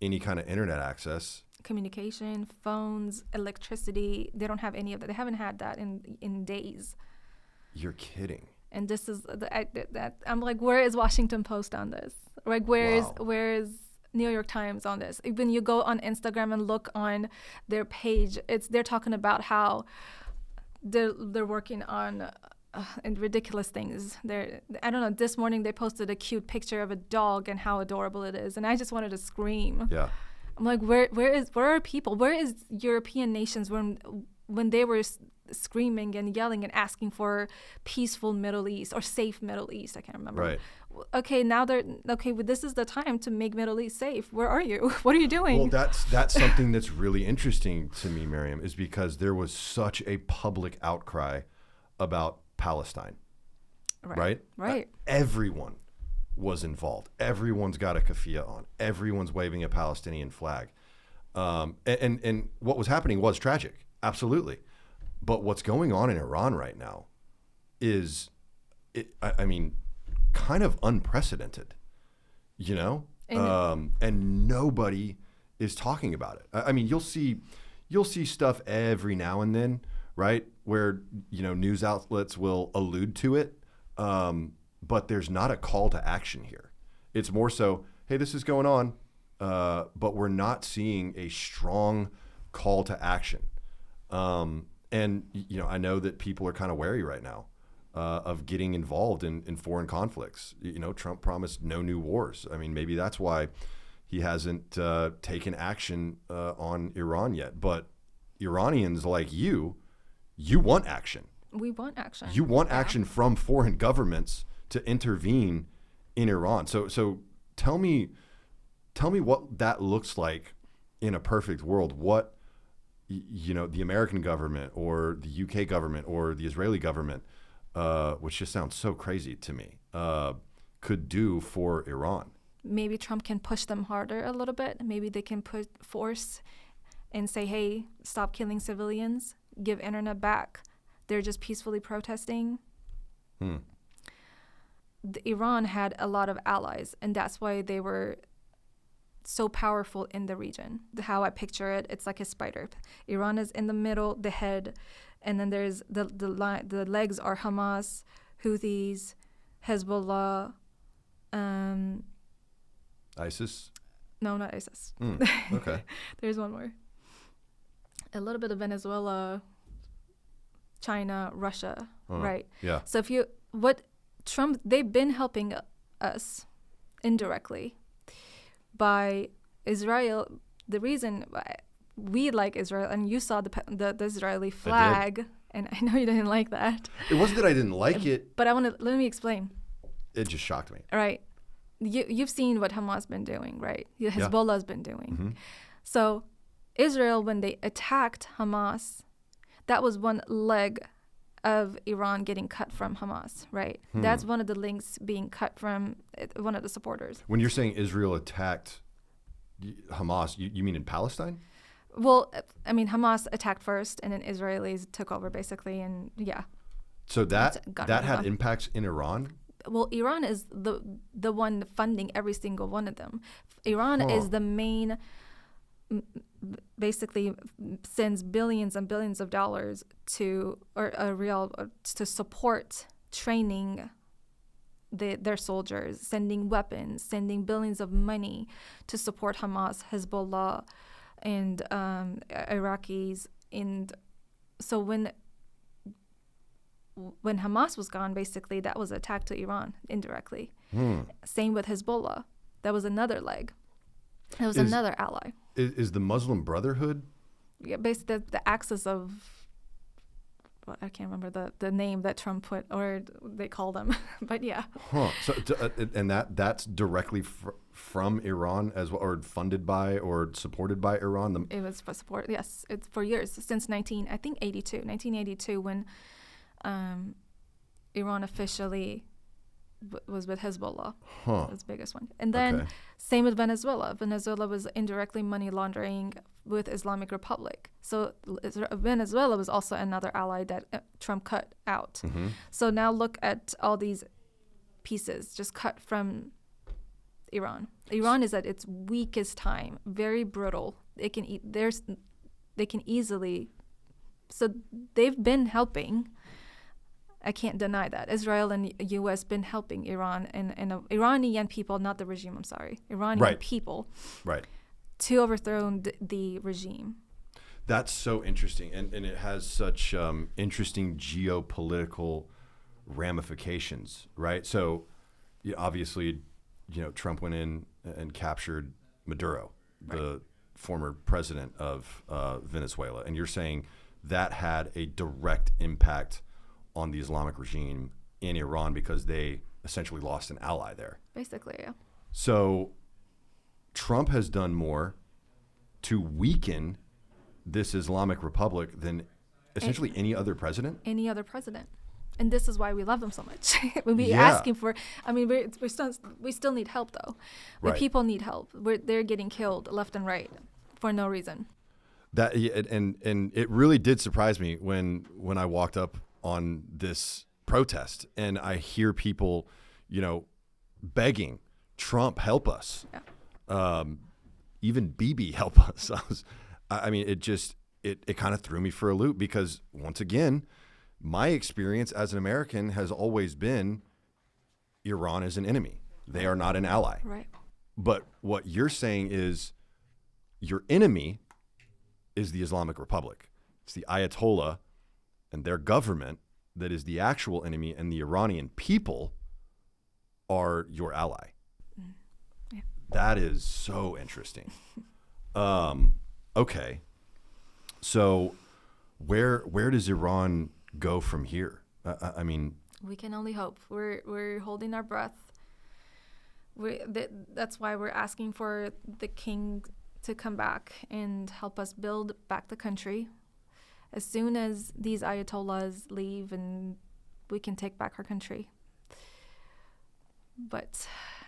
Speaker 2: any kind of internet access.
Speaker 1: Communication, phones, electricity. They don't have any of that. They haven't had that in days.
Speaker 2: You're kidding.
Speaker 1: And this is I'm like, where is Washington Post on this? Like, where is New York Times on this? When you go on Instagram and look on their page, they're talking about how they're working on and ridiculous things. I don't know. This morning they posted a cute picture of a dog and how adorable it is, and I just wanted to scream.
Speaker 2: Yeah.
Speaker 1: I'm like, where are people? Where is European nations when they were screaming and yelling and asking for peaceful Middle East or safe Middle East? I can't remember.
Speaker 2: Right.
Speaker 1: Okay, now this is the time to make Middle East safe. Where are you? What are you doing?
Speaker 2: Well, that's something that's really interesting to me, Maryam, is because there was such a public outcry about Palestine, right?
Speaker 1: Right.
Speaker 2: Everyone was involved. Everyone's got a keffiyeh on. Everyone's waving a Palestinian flag. And what was happening was tragic, absolutely. But what's going on in Iran right now is, I mean, kind of unprecedented, you know? And nobody is talking about it. I mean, you'll see stuff every now and then, right? Where, you know, news outlets will allude to it. But there's not a call to action here. It's more so, hey, this is going on, but we're not seeing a strong call to action. And, you know, I know that people are kind of wary right now of getting involved in foreign conflicts. You know, Trump promised no new wars. I mean, maybe that's why he hasn't taken action on Iran yet. But Iranians like you want action.
Speaker 1: We want action.
Speaker 2: You want action from foreign governments to intervene in Iran. So tell me what that looks like in a perfect world. What, you know, the American government or the UK government or the Israeli government, which just sounds so crazy to me, could do for Iran.
Speaker 1: Maybe Trump can push them harder a little bit. Maybe they can put force and say, hey, stop killing civilians, give internet back. They're just peacefully protesting. Iran had a lot of allies, and that's why they were so powerful in the region. How I picture it, it's like a spider. Iran is in the middle, the head, and then there's the legs are Hamas, Houthis, Hezbollah,
Speaker 2: ISIS?
Speaker 1: No, not ISIS.
Speaker 2: Okay.
Speaker 1: There's one more. A little bit of Venezuela, China, Russia, right?
Speaker 2: Yeah.
Speaker 1: So they've been helping us indirectly by Israel. The reason we like Israel, and you saw the Israeli flag, and I know you didn't like that.
Speaker 2: It wasn't that I didn't like it.
Speaker 1: But let me explain.
Speaker 2: It just shocked me.
Speaker 1: All right. You've seen what Hamas been doing, right? Hezbollah's been doing. Mm-hmm. So Israel, when they attacked Hamas, that was one leg of Iran getting cut from Hamas, right? That's one of the links being cut from one of the supporters.
Speaker 2: When you're saying Israel attacked Hamas, you mean in Palestine?
Speaker 1: Well, I mean, Hamas attacked first, and then Israelis took over, basically, and yeah.
Speaker 2: So that had impacts in Iran?
Speaker 1: Well, Iran is the one funding every single one of them. Iran is the main, basically sends billions and billions of dollars to support training their soldiers, sending weapons, sending billions of money to support Hamas, Hezbollah, and Iraqis. And so when Hamas was gone, basically that was an attack to Iran indirectly. Same with Hezbollah. That was another leg. That was another ally.
Speaker 2: Is the Muslim Brotherhood?
Speaker 1: Yeah, basically the axis of, well, I can't remember the name that Trump put, or they call them, but yeah.
Speaker 2: So and that's directly from Iran as well, or funded by or supported by Iran?
Speaker 1: It was for support, yes. It's for years, since 1982, when Iran officially was with Hezbollah. That's the biggest one. And then same with Venezuela. Venezuela was indirectly money laundering with Islamic Republic. So Venezuela was also another ally that Trump cut out. Mm-hmm. So now look at all these pieces just cut from Iran. Iran is at its weakest time, very brittle. They can easily. So they've been helping. I can't deny that. Israel and U.S. been helping Iran and Iranian people, not the regime, I'm sorry. Iranian people.
Speaker 2: Right.
Speaker 1: To overthrow the regime.
Speaker 2: That's so interesting. And it has such interesting geopolitical ramifications, right? So obviously, Trump went in and captured Maduro, the former president of Venezuela. And you're saying that had a direct impact on the Islamic regime in Iran because they essentially lost an ally there.
Speaker 1: Basically, yeah.
Speaker 2: So Trump has done more to weaken this Islamic Republic than essentially any other president?
Speaker 1: Any other president. And this is why we love them so much. When we
Speaker 2: Yeah.
Speaker 1: asking for, I mean, we still need help though. The
Speaker 2: Right.
Speaker 1: people need help. They're getting killed left and right for no reason.
Speaker 2: That and it really did surprise me when I walked up on this protest and I hear people, begging Trump help us, even Bibi help us. It kind of threw me for a loop because once again, my experience as an American has always been Iran is an enemy. They are not an ally.
Speaker 1: Right.
Speaker 2: But what you're saying is your enemy is the Islamic Republic. It's the Ayatollah and their government that is the actual enemy, and the Iranian people are your ally.
Speaker 1: Yeah.
Speaker 2: That is so interesting. Okay. So where does Iran go from here? I mean,
Speaker 1: We can only hope. We're holding our breath. That's why we're asking for the king to come back and help us build back the country. As soon as these Ayatollahs leave, and we can take back our country. But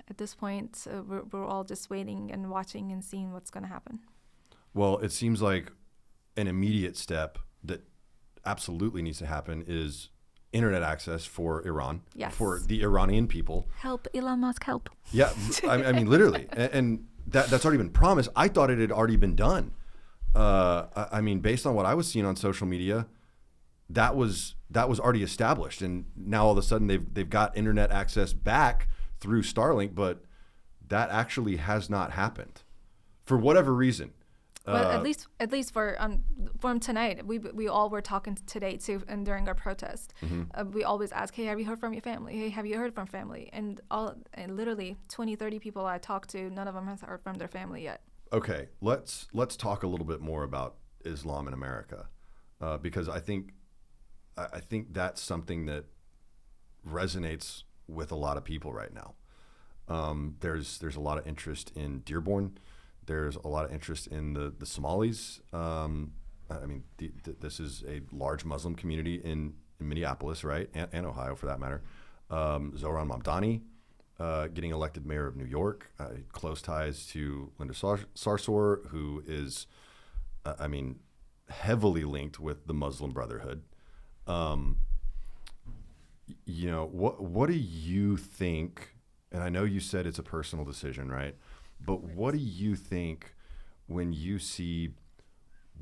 Speaker 1: at this point, we're all just waiting and watching and seeing what's going to happen.
Speaker 2: well, it seems like an immediate step that absolutely needs to happen is internet access for Iran,
Speaker 1: Yes.
Speaker 2: for the Iranian people.
Speaker 1: Help, Elon Musk, help.
Speaker 2: Yeah, I mean, literally. And that's already been promised. I thought it had already been done. I mean, based on what I was seeing on social media, that was already established. And now all of a sudden they've got internet access back through Starlink, but that actually has not happened for whatever reason.
Speaker 1: Well, at least for tonight, we all were talking today too, and during our protest, we always ask, hey, have you heard from your family? Hey, have you heard from family? And literally 20, 30 people I talked to, none of them has heard from their family yet.
Speaker 2: Okay, let's talk a little bit more about Islam in America, because I think that's something that resonates with a lot of people right now. There's a lot of interest in Dearborn. There's a lot of interest in the Somalis. I mean, this is a large Muslim community in Minneapolis, right, and Ohio for that matter. Zohran Mamdani getting elected mayor of New York, close ties to Linda Sarsour, who is, heavily linked with the Muslim Brotherhood. What do you think? And I know you said it's a personal decision, right? But what do you think when you see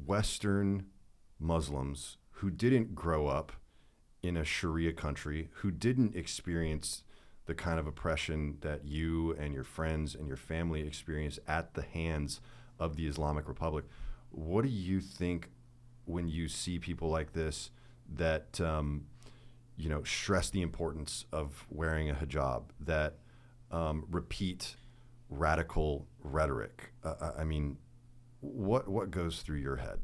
Speaker 2: Western Muslims who didn't grow up in a Sharia country, who didn't experience the kind of oppression that you and your friends and your family experienced at the hands of the Islamic Republic? What do you think when you see people like this that, stress the importance of wearing a hijab, that repeat radical rhetoric? What goes through your head?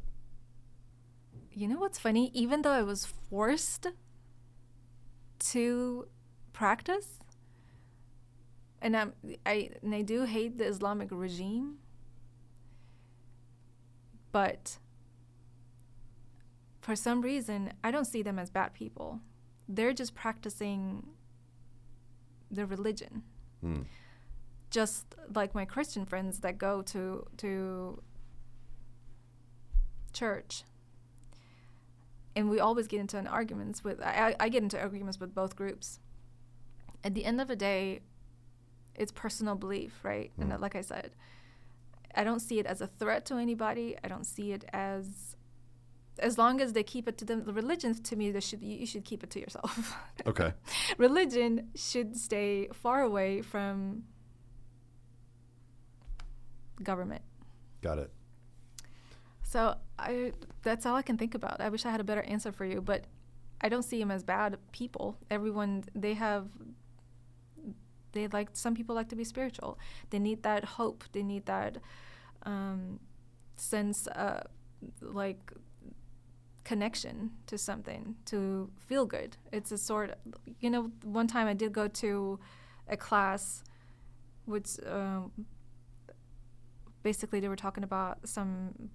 Speaker 1: You know what's funny? Even though I was forced to practice, and I do hate the Islamic regime, but for some reason, I don't see them as bad people. They're just practicing their religion. Just like my Christian friends that go to church. And we always get into arguments with, I get into arguments with both groups. At the end of the day, it's personal belief, right? And like I said, I don't see it as a threat to anybody. I don't see it as long as they keep it to them. The religion, to me, you should keep it to yourself.
Speaker 2: Okay.
Speaker 1: Religion should stay far away from government.
Speaker 2: Got it.
Speaker 1: So that's all I can think about. I wish I had a better answer for you, but I don't see them as bad people. Everyone, some people like to be spiritual. They need that hope. They need that sense of connection to something, to feel good. It's a sort of, one time I did go to a class which basically they were talking about some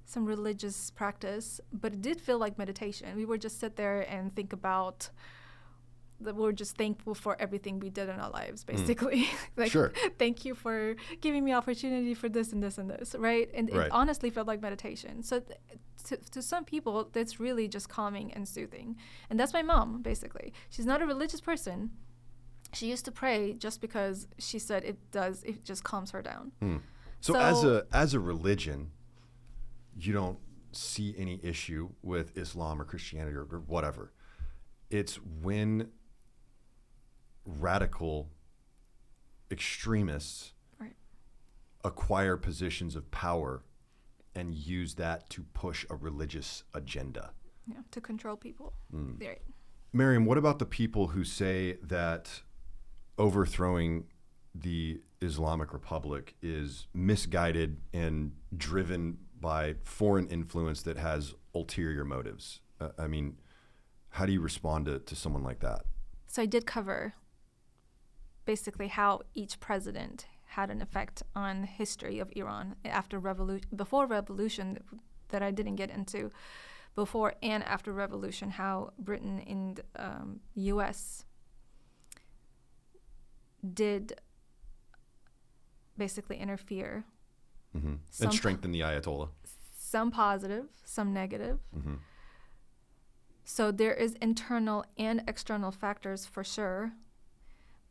Speaker 1: some religious practice, but it did feel like meditation. We would just sit there and think about that. We're just thankful for everything we did in our lives, basically. Like,
Speaker 2: Sure.
Speaker 1: Thank you for giving me opportunity for this and this and this, right? And
Speaker 2: Right.
Speaker 1: it honestly felt like meditation. So to some people, that's really just calming and soothing. And that's my mom, basically. She's not a religious person. She used to pray just because she said it just calms her down.
Speaker 2: So as a religion, you don't see any issue with Islam or Christianity or whatever. It's when radical extremists
Speaker 1: Right.
Speaker 2: acquire positions of power and use that to push a religious agenda.
Speaker 1: Yeah, to control people. Right.
Speaker 2: Maryam, what about the people who say that overthrowing the Islamic Republic is misguided and driven by foreign influence that has ulterior motives? I mean, how do you respond to someone like that?
Speaker 1: So I did cover basically how each president had an effect on history of Iran before revolution, that I didn't get into, before and after revolution, how Britain and U.S. did basically interfere.
Speaker 2: And strengthen the Ayatollah.
Speaker 1: Some positive, some negative. So there is internal and external factors for sure.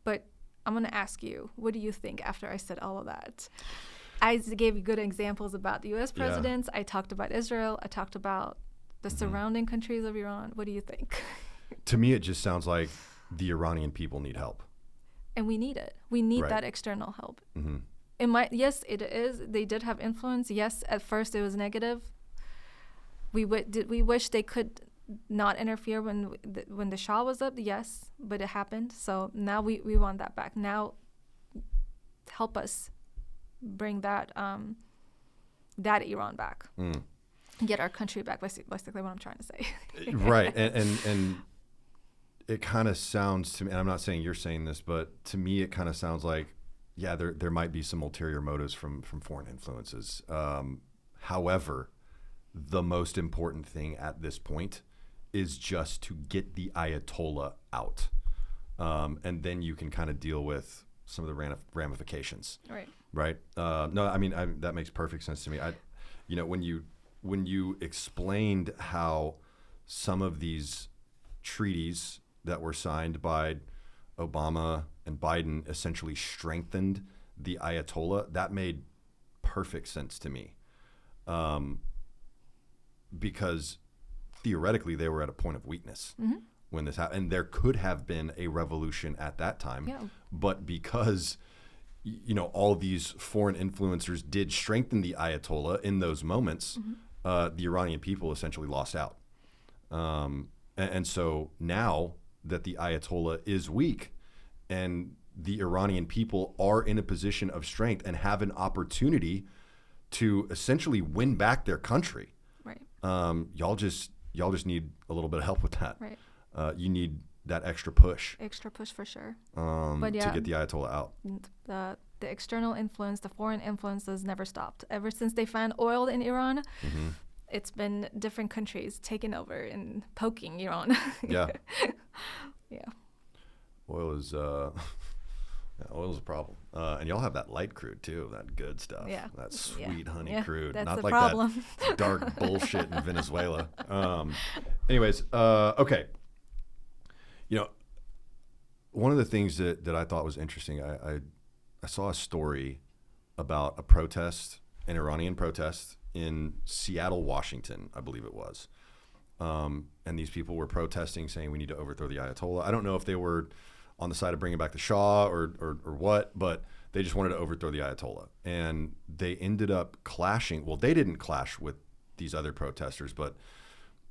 Speaker 1: But I'm going to ask you, what do you think after I said all of that? I gave you good examples about the U.S. presidents. I talked about Israel. I talked about the surrounding countries of Iran. What do you think?
Speaker 2: To me, it just sounds like the Iranian people need help.
Speaker 1: And we need it. We need
Speaker 2: Right.
Speaker 1: that external help. Yes, it is. They did have influence. Yes, at first it was negative. We wish they could not interfere when the Shah was up? Yes, but it happened. So now we want that back. Now help us bring that Iran back. Get our country back, basically what I'm trying to say.
Speaker 2: Right. And it kind of sounds to me, and I'm not saying you're saying this, but to me it kind of sounds like, yeah, there might be some ulterior motives from foreign influences. However, the most important thing at this point is just to get the Ayatollah out. And then you can kind of deal with some of the ramifications.
Speaker 1: Right.
Speaker 2: Right. No, I mean, that makes perfect sense to me. When you explained how some of these treaties that were signed by Obama and Biden essentially strengthened the Ayatollah, that made perfect sense to me. Because theoretically they were at a point of weakness when this happened, and there could have been a revolution at that time.
Speaker 1: Yeah.
Speaker 2: But because all these foreign influencers did strengthen the Ayatollah in those moments, the Iranian people essentially lost out. And so now that the Ayatollah is weak and the Iranian people are in a position of strength and have an opportunity to essentially win back their country,
Speaker 1: Right.
Speaker 2: Y'all just need a little bit of help with that.
Speaker 1: Right.
Speaker 2: You need that extra push
Speaker 1: Extra push for sure.
Speaker 2: to get the Ayatollah out.
Speaker 1: The external influence, the foreign influences never stopped. Ever since they found oil in Iran, it's been different countries taking over and poking Iran.
Speaker 2: Yeah.
Speaker 1: Yeah.
Speaker 2: Oil is oil's a problem. And y'all have that light crude too, that good stuff.
Speaker 1: Yeah.
Speaker 2: That sweet honey crude.
Speaker 1: That's
Speaker 2: Not
Speaker 1: the
Speaker 2: like
Speaker 1: problem.
Speaker 2: that dark bullshit in Venezuela. Anyways, okay. One of the things that I thought was interesting, I saw a story about a protest, an Iranian protest in Seattle, Washington, I believe it was. And these people were protesting, saying we need to overthrow the Ayatollah. I don't know if they were on the side of bringing back the Shah or what, but they just wanted to overthrow the Ayatollah. And they ended up clashing. Well, they didn't clash with these other protesters, but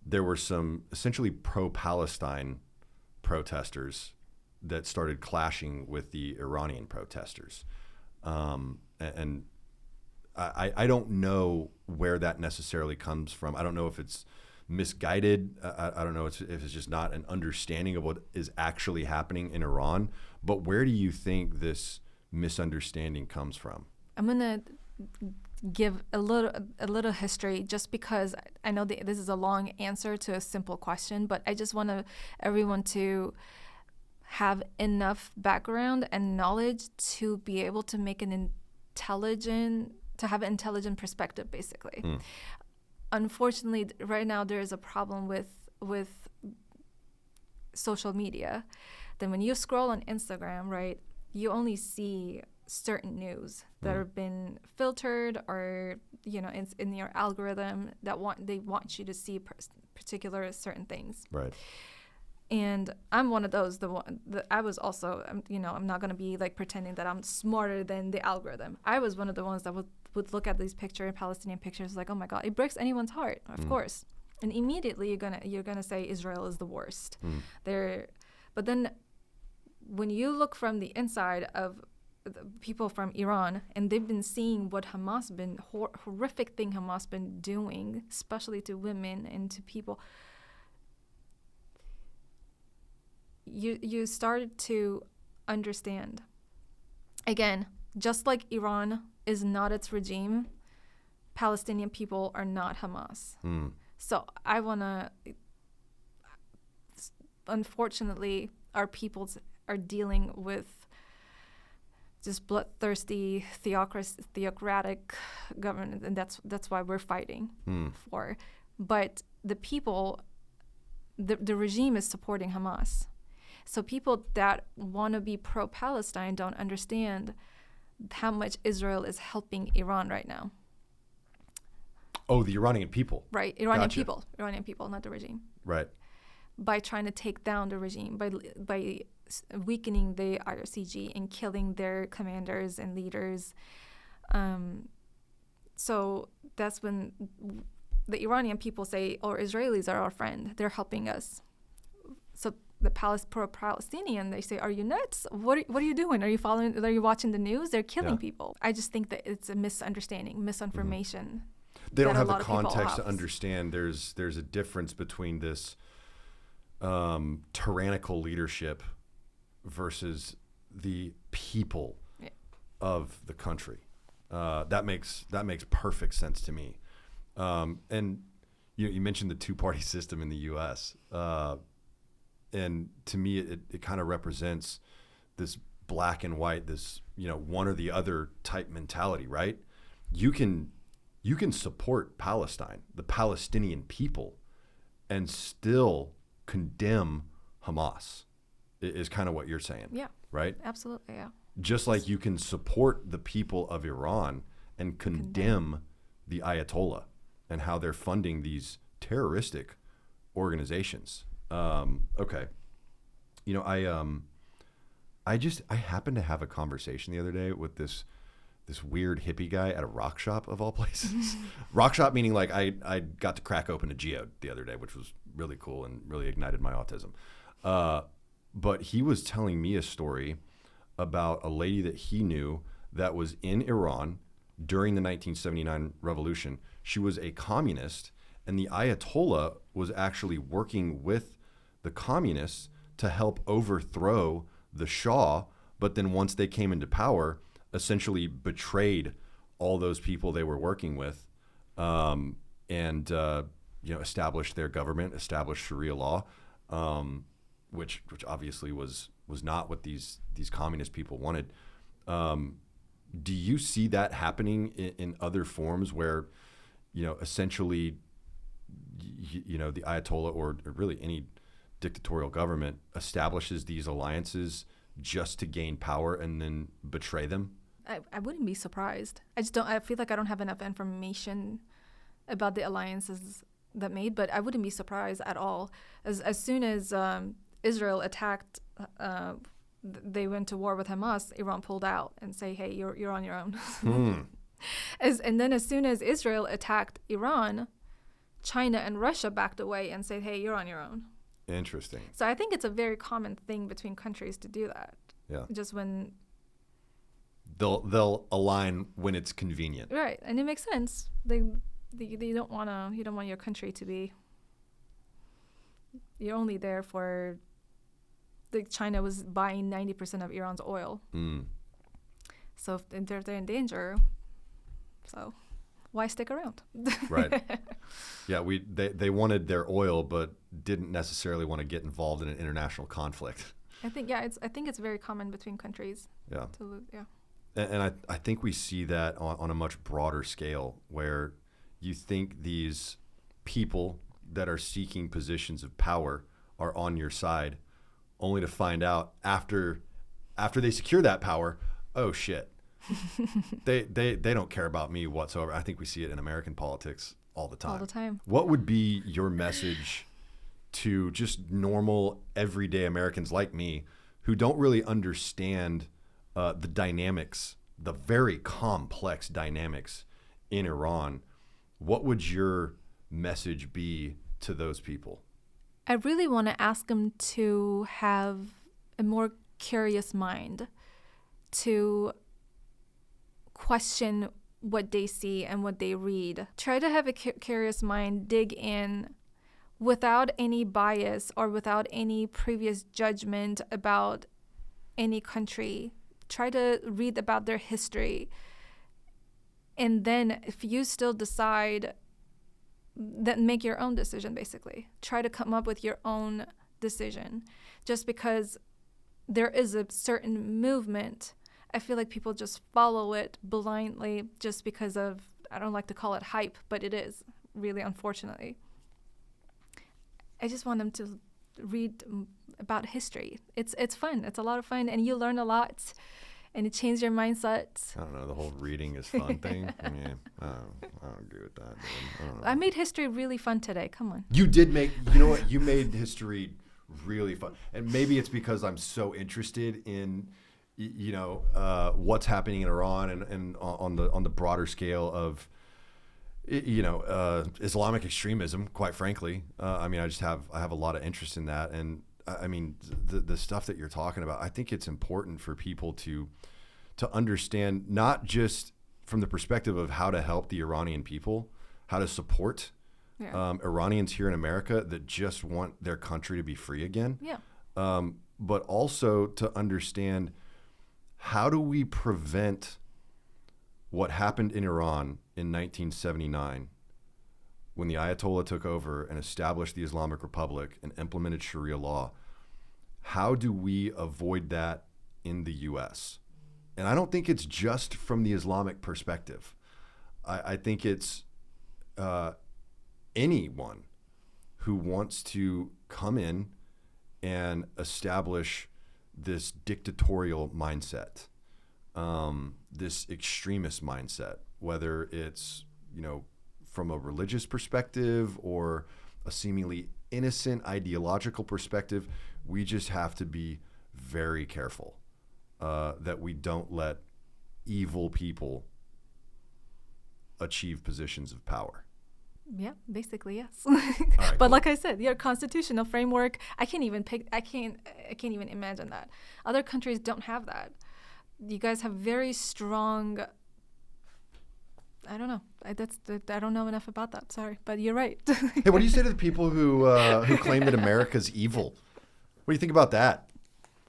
Speaker 2: there were some essentially pro-Palestine protesters that started clashing with the Iranian protesters. And I don't know where that necessarily comes from. I don't know if it's misguided. I don't know if it's just not an understanding of what is actually happening in Iran. But where do you think this misunderstanding comes from?
Speaker 1: I'm going to give a little history, just because I know this is a long answer to a simple question, but I just want everyone to have enough background and knowledge to be able to make have an intelligent perspective, basically. Unfortunately, right now there is a problem with social media. Then when you scroll on Instagram, right, you only see certain news that have been filtered, or it's in your algorithm that they want you to see particular certain things.
Speaker 2: Right.
Speaker 1: And I'm one of those. I was also, I'm not going to be like pretending that I'm smarter than the algorithm. I was one of the ones that would look at these Palestinian pictures like, oh my God, it breaks anyone's heart, of course. And immediately you're gonna say Israel is the worst. But then when you look from the inside of the people from Iran, and they've been seeing what Hamas been horrific thing Hamas been doing, especially to women and to people, you started to understand. Again, just like Iran is not its regime, Palestinian people are not Hamas. So I want to, unfortunately, our peoples are dealing with just bloodthirsty theocratic government, and that's why we're fighting for. But the people, the regime is supporting Hamas. So people that want to be pro-Palestine don't understand how much Israel is helping Iran right now.
Speaker 2: Oh, the Iranian people.
Speaker 1: Right, Iranian people, not the regime.
Speaker 2: Right.
Speaker 1: By trying to take down the regime, by weakening the IRCG and killing their commanders and leaders. So that's when the Iranian people say, "Oh, Israelis are our friend. They're helping us." So the pro-Palestinian, they say, "Are you nuts? What are you doing? Are you watching the news? They're killing people." I just think that it's a misunderstanding, misinformation.
Speaker 2: They don't have the context to understand there's a difference between this tyrannical leadership versus the people of the country. That makes perfect sense to me. And you mentioned the two-party system in the U.S. And to me, it kind of represents this black and white, this one or the other type mentality, right? You can support Palestine, the Palestinian people, and still condemn Hamas, is kind of what you're saying.
Speaker 1: Yeah.
Speaker 2: Right?
Speaker 1: Absolutely, yeah.
Speaker 2: Just like you can support the people of Iran and condemn the Ayatollah and how they're funding these terroristic organizations. Okay. I happened to have a conversation the other day with this weird hippie guy at a rock shop, of all places. Rock shop meaning like I got to crack open a geode the other day, which was really cool and really ignited my autism. But he was telling me a story about a lady that he knew that was in Iran during the 1979 revolution. She was a communist, and the Ayatollah was actually working with the communists to help overthrow the Shah. But then once they came into power, essentially betrayed all those people they were working with, and established their government, established Sharia law, which obviously was not what these communist people wanted. Do you see that happening in other forms where, essentially, the Ayatollah or really any dictatorial government establishes these alliances just to gain power and then betray them?
Speaker 1: I wouldn't be surprised. I feel like I don't have enough information about the alliances that made, but I wouldn't be surprised at all. As soon as Israel attacked, they went to war with Hamas, Iran pulled out and say, hey, you're on your own. And then as soon as Israel attacked Iran, China and Russia backed away and said, hey, you're on your own.
Speaker 2: Interesting.
Speaker 1: So I think it's a very common thing between countries to do that.
Speaker 2: Yeah.
Speaker 1: Just when
Speaker 2: they'll align when it's convenient.
Speaker 1: Right, and it makes sense. They don't want to. You don't want your country to be. You're only there for. China was buying 90% of Iran's oil. So if they're in danger. So. why stick around?
Speaker 2: Right. Yeah, they wanted their oil, but didn't necessarily want to get involved in an international conflict.
Speaker 1: I think it's very common between countries.
Speaker 2: Yeah.
Speaker 1: Yeah.
Speaker 2: And I think we see that on a much broader scale, where you think these people that are seeking positions of power are on your side, only to find out after they secure that power, oh shit, they don't care about me whatsoever. I think we see it in American politics all the time.
Speaker 1: All the time.
Speaker 2: What would be your message to just normal, everyday Americans like me who don't really understand the dynamics, the very complex dynamics in Iran? What would your message be to those people?
Speaker 1: I really want to ask them to have a more curious mind, to question what they see and what they read. Try to have a curious mind, dig in without any bias or without any previous judgment about any country. Try to read about their history. And then if you still decide, then make your own decision, basically. Try to come up with your own decision. Just because there is a certain movement, I feel like people just follow it blindly just because of, I don't like to call it hype, but it is, really, unfortunately. I just want them to read about history. It's fun. It's a lot of fun, and you learn a lot, and it changes your mindset.
Speaker 2: I don't know. The whole reading is fun thing. I mean, I don't agree with that.
Speaker 1: I made history really fun today. Come on.
Speaker 2: You did make. You know what? You made history really fun, and maybe it's because I'm so interested in, what's happening in Iran and on the broader scale of, Islamic extremism. Quite frankly, I mean, I have a lot of interest in that, and I mean, the stuff that you're talking about. I think it's important for people to understand, not just from the perspective of how to help the Iranian people, how to support Iranians here in America that just want their country to be free again.
Speaker 1: Yeah.
Speaker 2: But also to understand, how do we prevent what happened in Iran in 1979 when the Ayatollah took over and established the Islamic Republic and implemented Sharia law? How do we avoid that in the U.S.? And I don't think it's just from the Islamic perspective. I think it's anyone who wants to come in and establish this dictatorial mindset, this extremist mindset, whether it's, from a religious perspective or a seemingly innocent ideological perspective. We just have to be very careful that we don't let evil people achieve positions of power.
Speaker 1: Yeah, basically, yes.
Speaker 2: Right,
Speaker 1: but
Speaker 2: cool.
Speaker 1: like I said, your constitutional framework, I can't even even imagine that. Other countries don't have that. You guys have very strong, I don't know. I don't know enough about that. Sorry, but you're right.
Speaker 2: Hey, what do you say to the people who claim that America's evil? What do you think about that?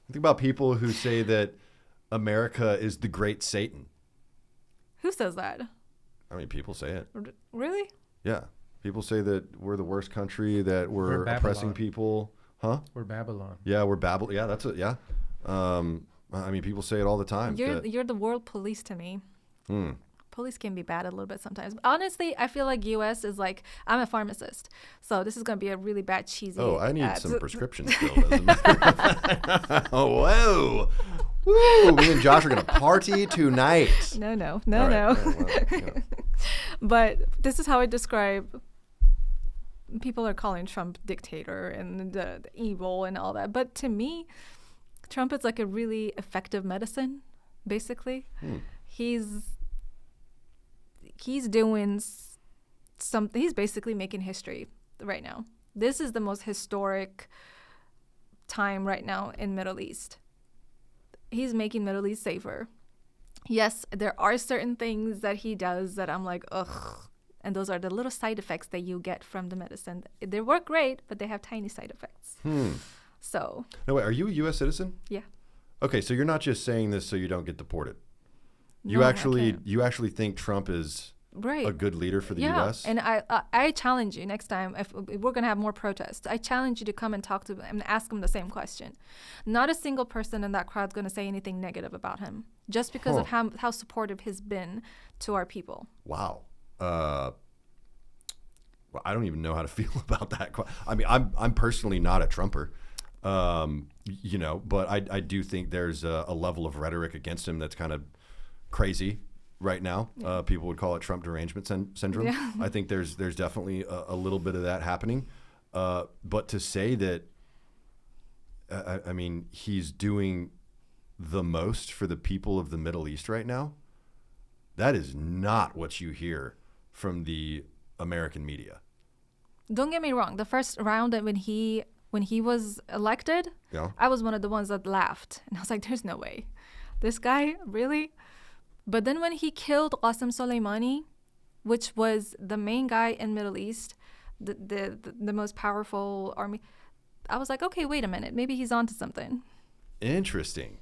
Speaker 2: Think about people who say that America is the great Satan.
Speaker 1: Who says that?
Speaker 2: I mean, people say it.
Speaker 1: Really?
Speaker 2: Yeah. People say that we're the worst country, that we're oppressing people. Huh?
Speaker 3: We're Babylon.
Speaker 2: Yeah, we're Babylon. Yeah, that's it. Yeah. I mean, people say it all the time.
Speaker 1: You're the world police to me. Police can be bad a little bit sometimes. But honestly, I feel like U.S. is like, I'm a pharmacist, so this is going to be a really bad cheesy.
Speaker 2: Oh, I need some prescriptions filled. As a matter of fact. Oh, whoa. Woo, me and Josh are going to party tonight.
Speaker 1: No.
Speaker 2: Right. Well,
Speaker 1: But this is how I describe, people are calling Trump dictator and the evil and all that. But to me, Trump is like a really effective medicine, basically. He's doing something. He's basically making history right now. This is the most historic time right now in Middle East. He's making Middle East safer. Yes, there are certain things that he does that I'm like, ugh. And those are the little side effects that you get from the medicine. They work great, but they have tiny side effects. So.
Speaker 2: No, wait, are you a U.S. citizen?
Speaker 1: Yeah.
Speaker 2: Okay, so you're not just saying this so you don't get deported.
Speaker 1: No,
Speaker 2: You
Speaker 1: I
Speaker 2: actually
Speaker 1: can't.
Speaker 2: you actually think Trump is
Speaker 1: Right.
Speaker 2: a good leader for the U.S.
Speaker 1: And I challenge you next time, if we're going to have more protests, I challenge you to come and talk to him and ask him the same question. Not a single person in that crowd is going to say anything negative about him, just because of how supportive he's been to our people.
Speaker 2: Wow. Well, I don't even know how to feel about that. I mean, I'm personally not a Trumper, you know, but I do think there's a level of rhetoric against him that's kind of crazy right now. People would call it Trump derangement syndrome.
Speaker 1: Yeah.
Speaker 2: I think there's definitely a little bit of that happening. But to say that, I mean, he's doing the most for the people of the Middle East right now, that is not what you hear from the American media.
Speaker 1: Don't get me wrong. The first round when he was elected, I was one of the ones that laughed. And I was like, there's no way. This guy, really? But then when he killed Qasem Soleimani, which was the main guy in Middle East, the most powerful army, I was like, okay, wait a minute. Maybe he's onto something.
Speaker 2: Interesting.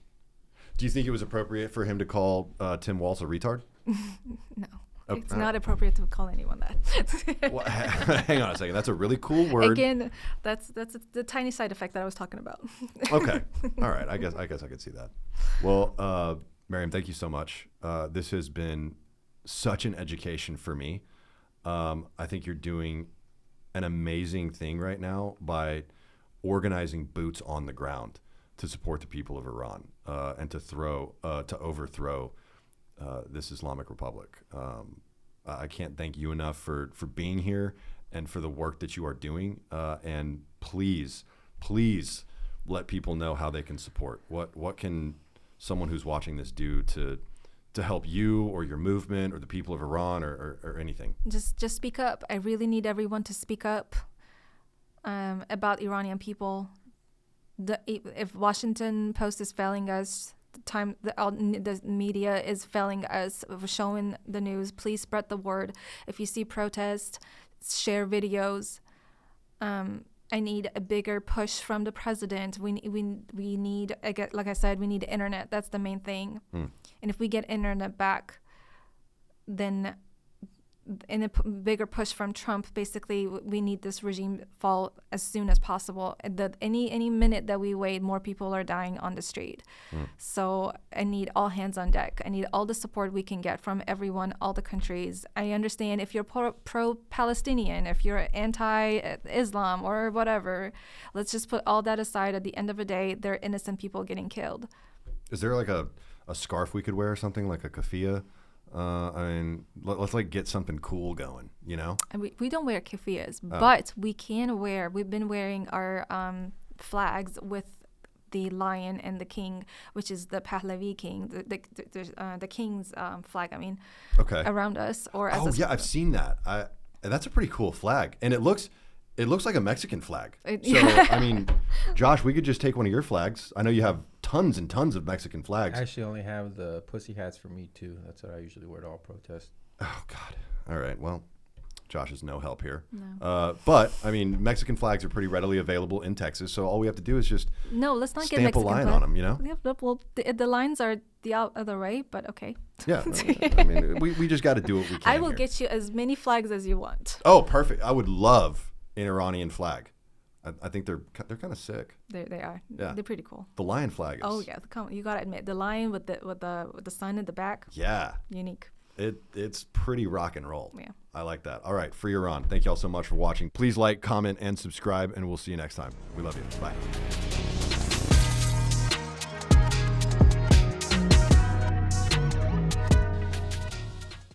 Speaker 2: Do you think it was appropriate for him to call Tim Walz a retard?
Speaker 1: No. It's not appropriate to call anyone that.
Speaker 2: Well, hang on a second. That's a really cool word.
Speaker 1: Again, that's the tiny side effect that I was talking about.
Speaker 2: Okay. All right. I guess I could see that. Well, Maryam, thank you so much. This has been such an education for me. I think you're doing an amazing thing right now by organizing boots on the ground to support the people of Iran and to overthrow this Islamic Republic. I can't thank you enough for being here and for the work that you are doing. And please let people know how they can support. What can someone who's watching this do to help you or your movement or the people of Iran or anything?
Speaker 1: Just speak up. I really need everyone to speak up about Iranian people. If Washington Post is failing us, the media is failing us for showing the news, please spread the word. If you see protests, share videos. I need a bigger push from the president. We need, like I said, we need internet. That's the main thing. And if we get internet back, then in a bigger push from Trump, basically, we need this regime fall as soon as possible. Any minute that we wait, more people are dying on the street. So I need all hands on deck. I need all the support we can get from everyone, all the countries. I understand if you're pro-Palestinian, if you're anti-Islam or whatever, let's just put all that aside. At the end of the day, there are innocent people getting killed.
Speaker 2: Is there like a scarf we could wear or something, like a keffiyeh? I mean, let's like get something cool going, you know?
Speaker 1: And we don't wear keffiyehs, but we can wear, we've been wearing our flags with the lion and the king, which is the Pahlavi king, the king's flag, I mean, around us.
Speaker 2: I've seen that. That's a pretty cool flag. And it looks like a Mexican flag. I mean, Josh, we could just take one of your flags. I know you have tons and tons of Mexican flags.
Speaker 3: I actually only have the pussy hats for me, too. That's what I usually wear to all protests.
Speaker 2: Oh, God. All right. Well, Josh is no help here.
Speaker 1: No.
Speaker 2: But, I mean, Mexican flags are pretty readily available in Texas, so all we have to do is just
Speaker 1: let's not
Speaker 2: stamp
Speaker 1: get Mexican
Speaker 2: a line
Speaker 1: flag
Speaker 2: on them, you know?
Speaker 1: Yeah, well, the lines are the other way, but okay.
Speaker 2: Yeah. I mean, we just got to do what we can.
Speaker 1: I will get you as many flags as you want.
Speaker 2: Oh, perfect. I would love an Iranian flag. I think they're kind of sick.
Speaker 1: They are.
Speaker 2: Yeah.
Speaker 1: They're pretty cool.
Speaker 2: The lion flag is.
Speaker 1: Oh yeah, you gotta admit the lion with the sun in the back.
Speaker 2: Yeah.
Speaker 1: Unique.
Speaker 2: It's pretty rock and roll.
Speaker 1: Yeah.
Speaker 2: I like that. All right, Free Iran. Thank you all so much for watching. Please like, comment, and subscribe, and we'll see you next time. We love you. Bye.